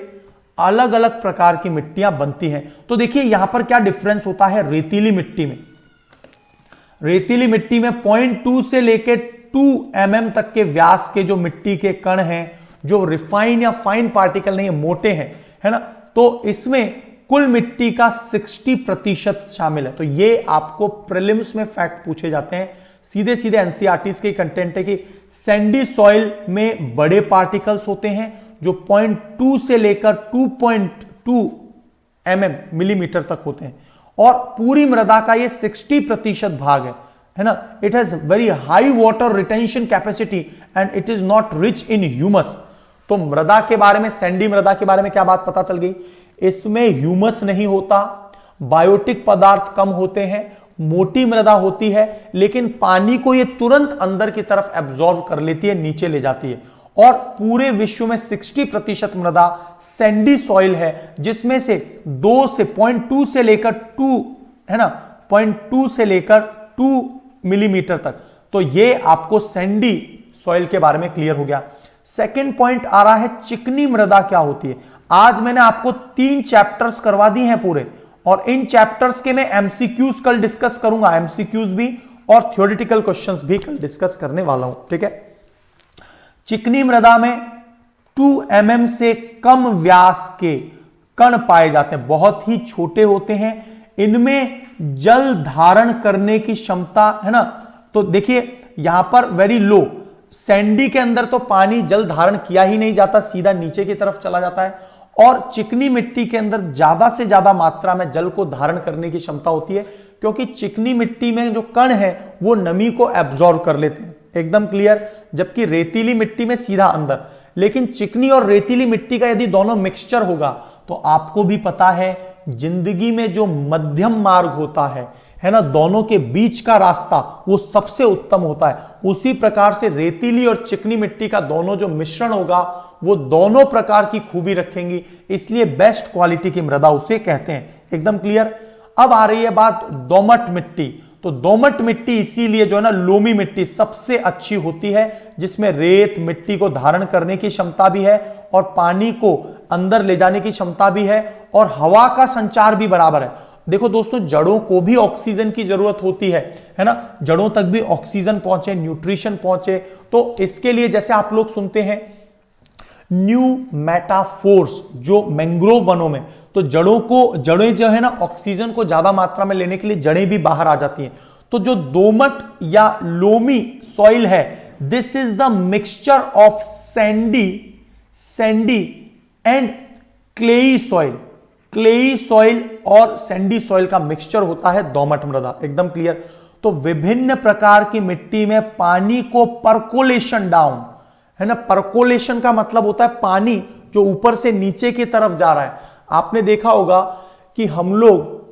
अलग अलग प्रकार की मिट्टियां बनती हैं। तो देखिए यहां पर क्या डिफरेंस होता है रेतीली मिट्टी में। रेतीली मिट्टी में 0.2 से लेकर 2 mm तक के व्यास के जो मिट्टी के कण हैं, जो रिफाइन या फाइन पार्टिकल नहीं है, मोटे हैं, है ना। तो इसमें कुल मिट्टी का 60% शामिल है। तो ये आपको प्रीलिम्स में फैक्ट पूछे जाते हैं, सीधे सीधे एनसीईआरटीज के कंटेंट है कि सैंडी सॉइल में बड़े पार्टिकल्स होते हैं जो 0.2 से लेकर मिलीमीटर तक होते हैं और पूरी मृदा का ये 60% भाग है ना। It has very high water retention capacity and it is not rich in humus. तो मृदा के बारे में, सैंडी मृदा के बारे में क्या बात पता चल गई, इसमें ह्यूमस नहीं होता, बायोटिक पदार्थ कम होते हैं, मोटी मृदा होती है, लेकिन पानी को ये तुरंत अंदर की तरफ एब्जॉर्ब कर लेती है, नीचे ले जाती है। और पूरे विश्व में 60% मृदा सैंडी सॉइल है, जिसमें से 2 से 0.2 से लेकर 2 है ना, 0.2 से लेकर 2 मिलीमीटर तक। तो ये आपको सैंडी सॉइल के बारे में क्लियर हो गया। सेकंड पॉइंट आ रहा है चिकनी मृदा क्या होती है। आज मैंने आपको 3 चैप्टर्स करवा दी हैं पूरे, और इन चैप्टर्स के मैं एमसीक्यूज कल डिस्कस करूंगा, एमसीक्यूज भी और थ्योरेटिकल क्वेश्चंस भी कल डिस्कस करने वाला हूं, ठीक है। चिकनी मृदा में 2 mm से कम व्यास के कण पाए जाते हैं, बहुत ही छोटे होते हैं, इनमें जल धारण करने की क्षमता है ना। तो देखिए यहां पर वेरी लो, सैंडी के अंदर तो पानी जल धारण किया ही नहीं जाता, सीधा नीचे की तरफ चला जाता है, और चिकनी मिट्टी के अंदर ज्यादा से ज्यादा मात्रा में जल को धारण करने की क्षमता होती है, क्योंकि चिकनी मिट्टी में जो कण है वो नमी को एब्जॉर्ब कर लेते हैं, एकदम क्लियर। जबकि रेतीली मिट्टी में सीधा अंदर, लेकिन चिकनी और रेतीली मिट्टी का यदि दोनों मिक्सचर होगा तो आपको भी पता है जिंदगी में जो मध्यम मार्ग होता है ना, दोनों के बीच का रास्ता वो सबसे उत्तम होता है। उसी प्रकार से रेतीली और चिकनी मिट्टी का दोनों जो मिश्रण होगा वो दोनों प्रकार की खूबी रखेंगी, इसलिए बेस्ट क्वालिटी की मृदा उसे कहते हैं, एकदम क्लियर। अब आ रही है बात दोमट मिट्टी। तो दोमट मिट्टी इसीलिए जो है ना, लोमी मिट्टी सबसे अच्छी होती है, जिसमें रेत मिट्टी को धारण करने की क्षमता भी है और पानी को अंदर ले जाने की क्षमता भी है और हवा का संचार भी बराबर है। देखो दोस्तों, जड़ों को भी ऑक्सीजन की जरूरत होती है ना, जड़ों तक भी ऑक्सीजन पहुंचे, न्यूट्रिशन पहुंचे। तो इसके लिए जैसे आप लोग सुनते हैं न्यू मेटाफोर्स, जो मैंग्रोव वनों में, तो जड़ें जो है ना ऑक्सीजन को ज्यादा मात्रा में लेने के लिए जड़ें भी बाहर आ जाती हैं। तो जो दोमट या लोमी सॉइल है, this is the mixture of Sandy and clayey soil. Clayey soil और सैंडी सॉइल का मिक्सचर होता है दोमट मृदा, एकदम क्लियर। तो विभिन्न प्रकार की मिट्टी में पानी को परकोलेशन डाउन, है ना, परकोलेशन का मतलब होता है पानी जो ऊपर से नीचे की तरफ जा रहा है। आपने देखा होगा कि हम लोग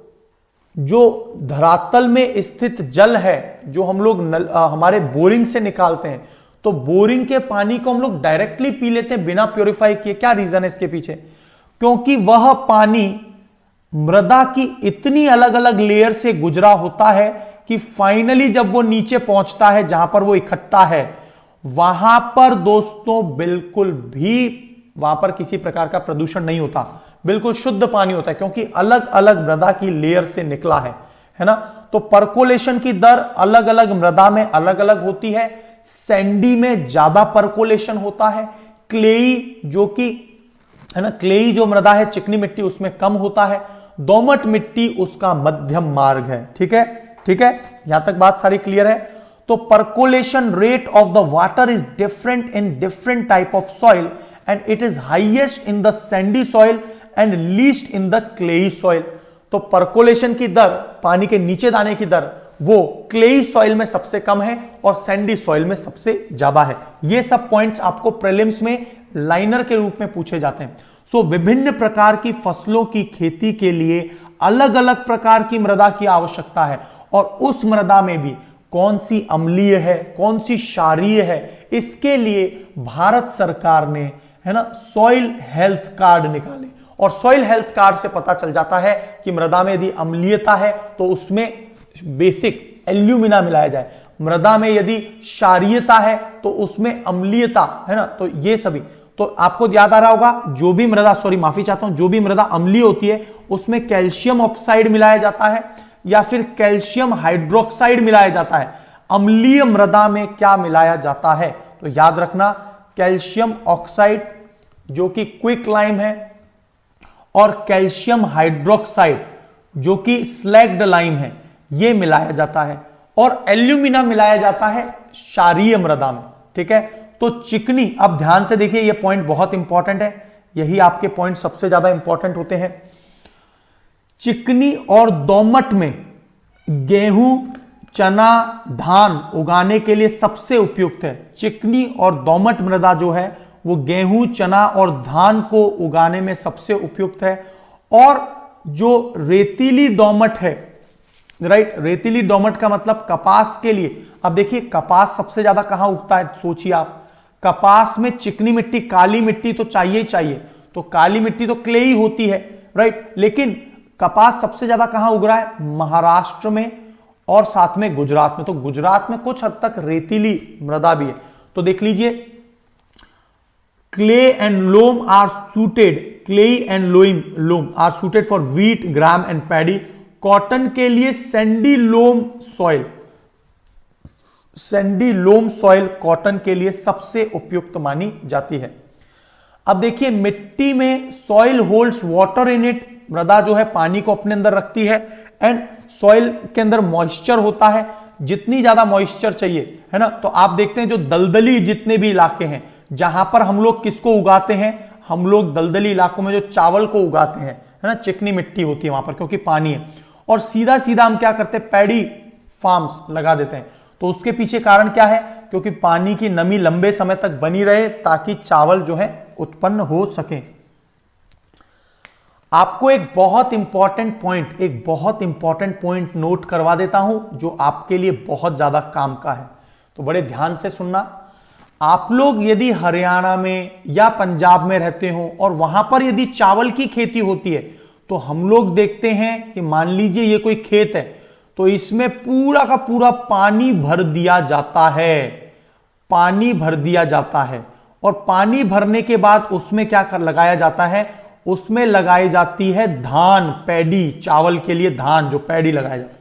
जो धरातल में स्थित जल है, जो हम लोग हमारे बोरिंग से निकालते हैं, तो बोरिंग के पानी को हम लोग डायरेक्टली पी लेते हैं बिना प्योरीफाई किए। क्या रीजन है इसके पीछे? क्योंकि वह पानी मृदा की इतनी अलग अलग लेयर से गुजरा होता है कि फाइनली जब वो नीचे पहुंचता है, जहां पर वो इकट्ठा है, वहां पर दोस्तों बिल्कुल भी वहां पर किसी प्रकार का प्रदूषण नहीं होता, बिल्कुल शुद्ध पानी होता है, क्योंकि अलग अलग मृदा की लेयर से निकला है ना। तो परकोलेशन की दर अलग अलग मृदा में अलग अलग होती है। सैंडी में ज्यादा परकोलेशन होता है, क्लेई जो कि है ना, क्लेई जो मृदा है, चिकनी मिट्टी, उसमें कम होता है। दोमट मिट्टी उसका मध्यम मार्ग है, ठीक है, ठीक है, यहां तक बात सारी क्लियर है। तो percolation rate of the water is different in different type of soil and it is highest in the Sandy soil and least in the clayey soil. तो परकोलेशन की दर, पानी के नीचे जाने की दर, वो क्लेई सॉइल में सबसे कम है और सैंडी सॉइल में सबसे ज्यादा है। ये सब पॉइंट्स आपको प्रीलिम्स में लाइनर के रूप में पूछे जाते हैं। सो विभिन्न प्रकार की फसलों की खेती के लिए अलग अलग प्रकार की मृदा की आवश्यकता है, और उस मृदा में भी कौन सी अम्लीय है, कौन सी क्षारीय है, इसके लिए भारत सरकार ने, है ना, सॉइल हेल्थ कार्ड निकाले। और सॉइल हेल्थ कार्ड से पता चल जाता है कि मृदा में यदि अम्लीयता है तो उसमें बेसिक एल्यूमिना मिलाया जाए, मृदा में यदि क्षारीयता है तो उसमें अम्लीयता, है ना। तो ये सभी, तो आपको याद आ रहा होगा, जो भी मृदा, सॉरी माफी चाहता हूं, जो भी मृदा अम्लीय होती है उसमें कैल्शियम ऑक्साइड मिलाया जाता है या फिर कैल्शियम हाइड्रोक्साइड मिलाया जाता है। अम्लीय मृदा में क्या मिलाया जाता है? तो याद रखना, कैल्शियम ऑक्साइड जो कि क्विक लाइम है, और कैल्शियम हाइड्रोक्साइड जो कि स्लैग्ड लाइम है, यह मिलाया जाता है, और एल्यूमिना मिलाया जाता है क्षारीय मृदा में, ठीक है। तो चिकनी, अब ध्यान से देखिए, यह पॉइंट बहुत इंपॉर्टेंट है, यही आपके पॉइंट सबसे ज्यादा इंपॉर्टेंट होते हैं। चिकनी और दोमट में गेहूं, चना, धान उगाने के लिए सबसे उपयुक्त है। चिकनी और दोमट मृदा जो है वो गेहूं, चना और धान को उगाने में सबसे उपयुक्त है। और जो रेतीली दोमट है, राइट, रेतीली दोमट का मतलब कपास के लिए, अब देखिए कपास सबसे ज्यादा कहां उगता है, सोचिए आप, कपास में चिकनी मिट्टी, काली मिट्टी तो चाहिए ही चाहिए, तो काली मिट्टी तो क्ले ही होती है, राइट, लेकिन कपास सबसे ज्यादा कहां उग रहा है, महाराष्ट्र में और साथ में गुजरात में। तो गुजरात में कुछ हद तक रेतीली मृदा भी है। तो देख लीजिए, clay and loam are suited, clay and loam are suited for wheat, gram and paddy. Cotton के लिए sandy loam soil, sandy loam soil cotton के लिए सबसे उपयुक्त मानी जाती है। अब देखिए, मिट्टी में soil holds water in it, मृदा जो है पानी को अपने अंदर रखती है, एंड सॉइल के अंदर मॉइस्चर होता है, जितनी ज्यादा मॉइस्चर चाहिए, है ना। तो आप देखते हैं जो दलदली जितने भी इलाके हैं जहां पर हम लोग किसको उगाते हैं, हम लोग दलदली इलाकों में जो चावल को उगाते हैं, है ना, चिकनी मिट्टी होती है वहां पर क्योंकि पानी है, और सीधा सीधा हम क्या करते हैं, पैडी फार्म्स लगा देते हैं। तो उसके पीछे कारण क्या है, क्योंकि पानी की नमी लंबे समय तक बनी रहे ताकि चावल जो है उत्पन्न हो सके। आपको एक बहुत इंपॉर्टेंट पॉइंट नोट करवा देता हूं जो आपके लिए बहुत ज्यादा काम का है, तो बड़े ध्यान से सुनना। आप लोग यदि हरियाणा में या पंजाब में रहते हो और वहां पर यदि चावल की खेती होती है, तो हम लोग देखते हैं कि मान लीजिए ये कोई खेत है, तो इसमें पूरा का पूरा पानी भर दिया जाता है, पानी भर दिया जाता है, और पानी भरने के बाद उसमें क्या कर लगाया जाता है, उसमें लगाई जाती है धान, पैडी, चावल के लिए धान जो पैडी लगाया जाता है।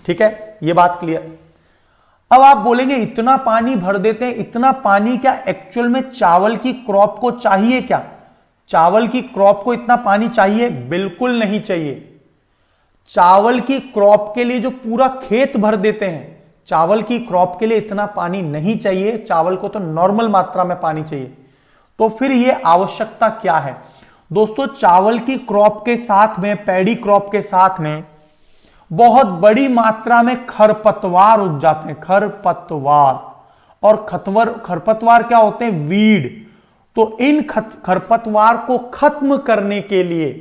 ठीक है, ये बात क्लियर। अब आप बोलेंगे इतना पानी भर देते हैं, इतना पानी क्या एक्चुअल में चावल की क्रॉप को चाहिए क्या, चावल की क्रॉप को इतना पानी चाहिए? बिल्कुल नहीं चाहिए। चावल की क्रॉप के लिए जो पूरा खेत भर देते हैं, चावल की क्रॉप के लिए इतना पानी नहीं चाहिए, चावल को तो नॉर्मल मात्रा में पानी चाहिए। तो फिर यह आवश्यकता क्या है दोस्तों, चावल की क्रॉप के साथ में, पैडी क्रॉप के साथ में बहुत बड़ी मात्रा में खरपतवार उग जाते हैं, खरपतवार। और खरपतवार क्या होते हैं, वीड। तो इन खरपतवार को खत्म करने के लिए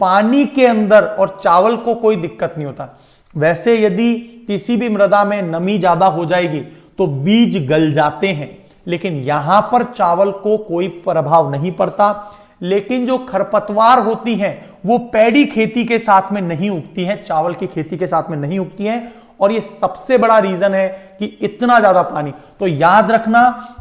पानी के अंदर और चावल को कोई दिक्कत नहीं होता। वैसे यदि किसी भी मृदा में नमी ज्यादा हो जाएगी तो बीज गल जाते हैं, लेकिन यहां पर चावल को कोई प्रभाव नहीं पड़ता। लेकिन जो खरपतवार होती हैं वो पैडी खेती के साथ में नहीं उगती हैं, चावल की खेती के साथ में नहीं उगती हैं, और ये सबसे बड़ा रीजन है कि इतना ज्यादा पानी। तो याद रखना,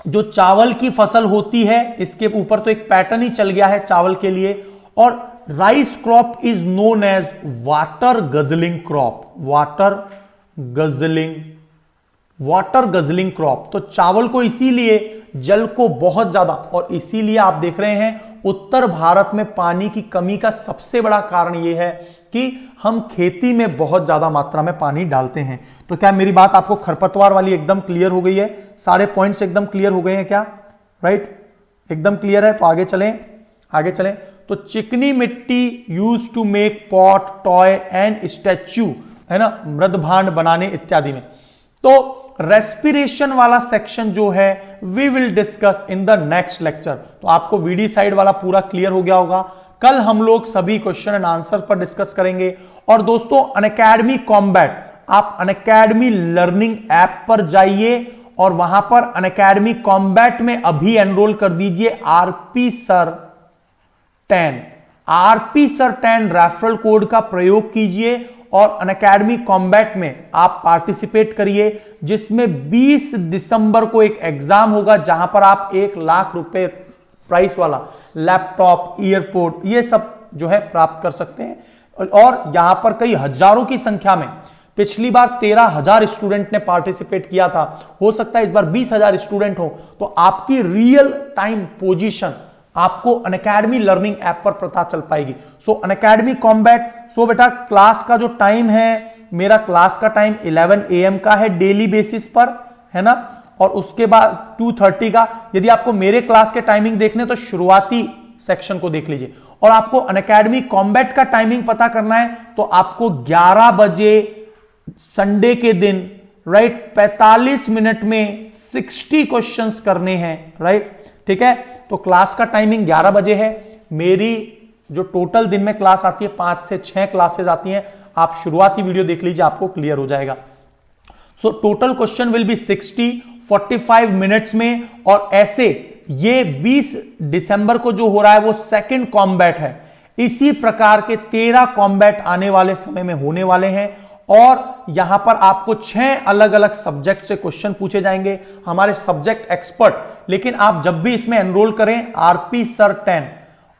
जो चावल की फसल होती है इसके ऊपर तो एक पैटर्न ही चल गया है चावल के लिए, और rice crop is known as water guzzling crop, water guzzling crop. तो चावल को इसीलिए जल को बहुत ज्यादा, और इसीलिए आप देख रहे हैं उत्तर भारत में पानी की कमी का सबसे बड़ा कारण यह है कि हम खेती में बहुत ज्यादा मात्रा में पानी डालते हैं। तो क्या मेरी बात आपको खरपतवार वाली एकदम क्लियर हो गई है? सारे पॉइंट्स एकदम क्लियर हो गए हैं क्या? राइट, एकदम क्लियर है। तो आगे चलें। तो चिकनी मिट्टी use to make pot, toy and statue, है ना, मृदभांड बनाने इत्यादि में। तो रेस्पिरेशन वाला सेक्शन जो है we will discuss in the next lecture. तो आपको वीडी साइड वाला पूरा क्लियर हो गया होगा। कल हम लोग सभी क्वेश्चन एंड आंसर पर डिस्कस करेंगे। और दोस्तों, अनअकैडमी कॉम्बैट, आप अनअकैडमी लर्निंग ऐप पर जाइए और वहां पर अनअकैडमी कॉम्बैट में अभी एनरोल कर दीजिए आरपी सर 10 रेफरल कोड का प्रयोग कीजिए और अनअकैडमी कॉम्बैट में आप पार्टिसिपेट करिए, जिसमें 20 दिसंबर को एक एग्जाम होगा जहां पर आप 1 लाख रुपए प्राइस वाला लैपटॉप, ईयरपोड, ये सब जो है प्राप्त कर सकते हैं। और यहां पर कई हजारों की संख्या में, पिछली बार 13,000 स्टूडेंट ने पार्टिसिपेट किया था, हो सकता है इस बार 20,000 स्टूडेंट हो। तो आपकी रियल टाइम पोजीशन आपको अनअकैडमी लर्निंग ऐप पर पता चल पाएगी। सो अनअकैडमी कॉम्बैट। सो बेटा, क्लास का जो टाइम है, मेरा क्लास का टाइम 11 AM का है डेली बेसिस पर, है ना, और उसके बाद 2:30 का। यदि आपको मेरे क्लास के टाइमिंग देखने तो शुरुआती सेक्शन को देख लीजिए। और आपको अनअकैडमी कॉम्बैट का टाइमिंग पता करना है तो आपको 11 बजे संडे के दिन, राइट, 45 मिनट में 60 क्वेश्चंस करने हैं, राइट, ठीक है। तो क्लास का टाइमिंग 11 बजे है। मेरी जो टोटल दिन में क्लास आती है 5 से 6 क्लासेस आती हैं। आप शुरुआती वीडियो देख लीजिए, आपको क्लियर हो जाएगा। So total question will be 60 45 minutes में। और ऐसे ये 20 दिसंबर को जो हो रहा है वो सेकंड कॉम्बैट है। इसी प्रकार के 13 कॉम्बैट आने वाले समय में होने वाले हैं। और यहां पर आपको 6 अलग अलग सब्जेक्ट से क्वेश्चन पूछे जाएंगे, हमारे सब्जेक्ट एक्सपर्ट। लेकिन आप जब भी इसमें एनरोल करें आरपी सर 10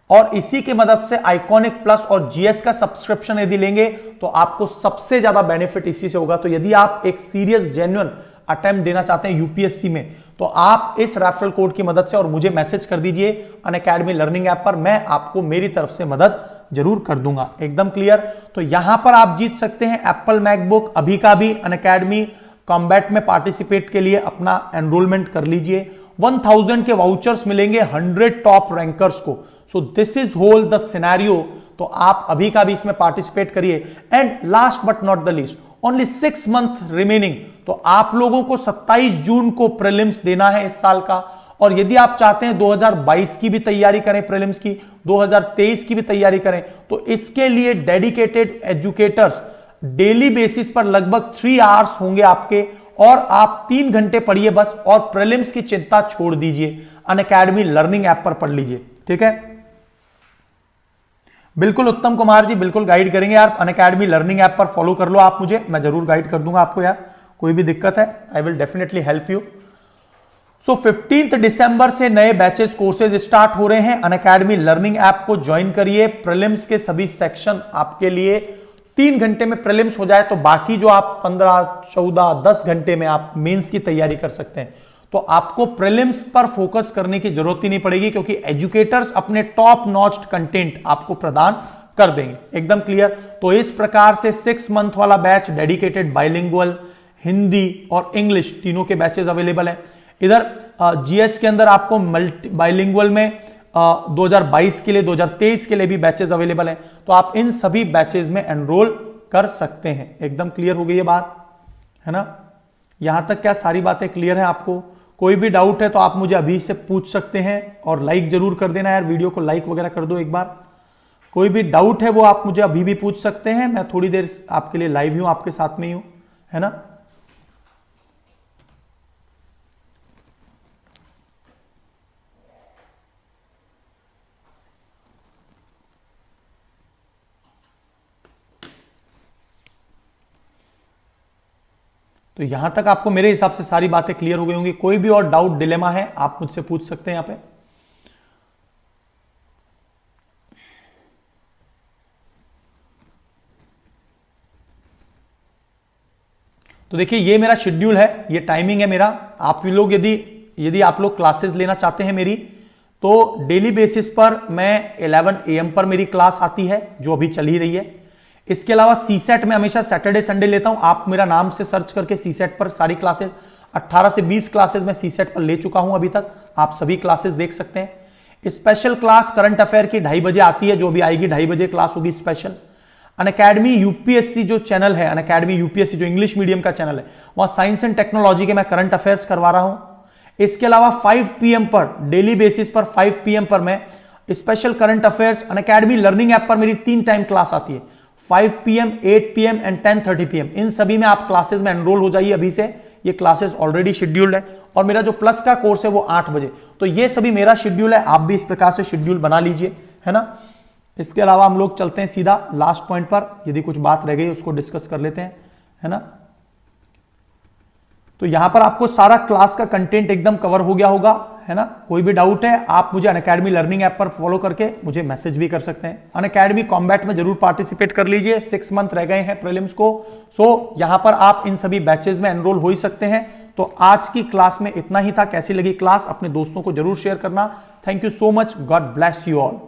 और इसी की मदद से आइकॉनिक प्लस और जीएस का सब्सक्रिप्शन यदि लेंगे तो आपको सबसे ज्यादा बेनिफिट इसी से होगा। तो यदि आप एक सीरियस जेन्युइन अटेम्प्ट देना चाहते हैं यूपीएससी में तो आप इस रेफरल कोड की मदद से और मुझे मैसेज कर दीजिए अनअकैडमी लर्निंग ऐप पर, मैं आपको मेरी तरफ से मदद जरूर कर दूंगा। एकदम क्लियर। तो यहां पर आप जीत सकते हैं एप्पल मैकबुक। अभी का भी अनअकैडमी कॉम्बैट में पार्टिसिपेट के लिए अपना एनरोलमेंट कर लीजिए। 1000 के वाउचर्स मिलेंगे 100 टॉप रैंकर्स को। So this is whole the scenario. तो आप अभी का भी इसमें पार्टिसिपेट करिए। And last but not the least, only 6 month remaining. तो आप लोगों को 27 जून को प्रीलिम्स देना है इस साल का। और यदि आप चाहते हैं 2022 की भी तैयारी करें, प्रीलिम्स की 2023 की भी तैयारी करें, तो इसके लिए डेडिकेटेड एजुकेटर्स डेली बेसिस पर लगभग 3 आवर्स होंगे आपके। और आप 3 घंटे पढ़िए बस, और प्रीलिम्स की चिंता छोड़ दीजिए, अनअकैडमी लर्निंग ऐप पर पढ़ लीजिए। ठीक है, बिल्कुल उत्तम कुमार जी, बिल्कुल गाइड करेंगे यार। अनअकैडमी लर्निंग ऐप पर फॉलो कर लो आप मुझे, मैं जरूर गाइड कर दूंगा आपको यार। कोई भी दिक्कत है I will definitely help you. So 15 दिसंबर से नए बैचेस कोर्सेज स्टार्ट हो रहे हैं। अनअकैडमी लर्निंग ऐप को ज्वाइन करिए। प्रीलिम्स के सभी सेक्शन आपके लिए 3 घंटे में प्रीलिम्स हो जाए तो बाकी जो आप 15 14 10 घंटे में आप मेंस की तैयारी कर सकते हैं। तो आपको प्रीलिम्स पर फोकस करने की जरूरत ही नहीं पड़ेगी क्योंकि एजुकेटर्स अपने टॉप नॉच्ड कंटेंट आपको प्रदान कर देंगे। एकदम क्लियर। तो इस प्रकार से 6 मंथ वाला बैच डेडिकेटेड बाइलिंगुअल, हिंदी और इंग्लिश तीनों के बैचेस अवेलेबल हैं। इधर जीएस के अंदर आपको मल्टी बाइलिंगुअल में 2022 के लिए 2023 के लिए भी बैचेस अवेलेबल हैं। तो आप इन सभी बैचेस में एनरोल कर सकते हैं। एकदम क्लियर हो गई ये बात, है ना? यहां तक क्या सारी बातें क्लियर है आपको? कोई भी डाउट है तो आप मुझे अभी से पूछ सकते हैं। और लाइक जरूर कर देना यार, वीडियो को लाइक वगैरह कर दो एक बार। कोई भी डाउट है वो आप मुझे अभी भी पूछ सकते हैं। मैं थोड़ी देर आपके लिए लाइव हूं, आपके साथ में ही हूं, है ना? तो यहां तक आपको मेरे हिसाब से सारी बातें क्लियर हो गई होंगी। कोई भी और डाउट डिलेमा है आप मुझसे पूछ सकते हैं यहां पे। तो देखिए ये मेरा शेड्यूल है, ये टाइमिंग है मेरा। आप लोग यदि आप लोग क्लासेस लेना चाहते हैं मेरी, तो डेली बेसिस पर मैं 11 AM पर मेरी क्लास आती है जो अभी चल ही रही है। इसके अलावा सीसेट में हमेशा सैटरडे संडे लेता हूं। आप मेरा नाम से सर्च करके सीसेट पर सारी क्लासेस 18 से 20 क्लासेस मैं सीसेट पर ले चुका हूं अभी तक। आप सभी क्लासेस देख सकते हैं। स्पेशल क्लास करंट अफेयर की 2:30 बजे आती है, जो भी आएगी 2:30 बजे क्लास होगी स्पेशल। अनअकैडमी यूपीएससी जो चैनल है, अनअकैडमी यूपीएससी जो इंग्लिश मीडियम का चैनल है, वहां साइंस एंड टेक्नोलॉजी के मैं करंट अफेयर्स करवा रहा हूं। इसके अलावा 5 PM पर डेली बेसिस पर 5 PM पर मैं special current affairs Unacademy learning app पर मेरी 3 टाइम क्लास आती है, 5 PM, 8 PM एंड 10:30 PM। इन सभी में आप क्लासेस में एनरोल हो जाइए अभी से। ये क्लासेस ऑलरेडी शेड्यूल्ड है। और मेरा जो प्लस का कोर्स है वो 8 बजे। तो ये सभी मेरा शेड्यूल है, आप भी इस प्रकार से शेड्यूल बना लीजिए, है ना? इसके अलावा हम लोग चलते हैं सीधा लास्ट पॉइंट पर। यदि कुछ बात रह गई उसको डिस्कस कर लेते हैं, है ना? तो यहां पर आपको सारा क्लास का कंटेंट एकदम कवर हो गया होगा, है ना? कोई भी डाउट है आप मुझे अनअकैडमी लर्निंग ऐप पर फॉलो करके मुझे मैसेज भी कर सकते हैं। अनअकैडमी कॉम्बैट में जरूर पार्टिसिपेट कर लीजिए। 6 मंथ रह गए हैं प्रीलिम्स को। सो यहां पर आप इन सभी बैचेज में एनरोल हो ही सकते हैं। तो आज की क्लास में इतना ही था। कैसी लगी क्लास अपने दोस्तों को जरूर शेयर करना। Thank you so much, God bless you all.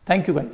Thank you guys.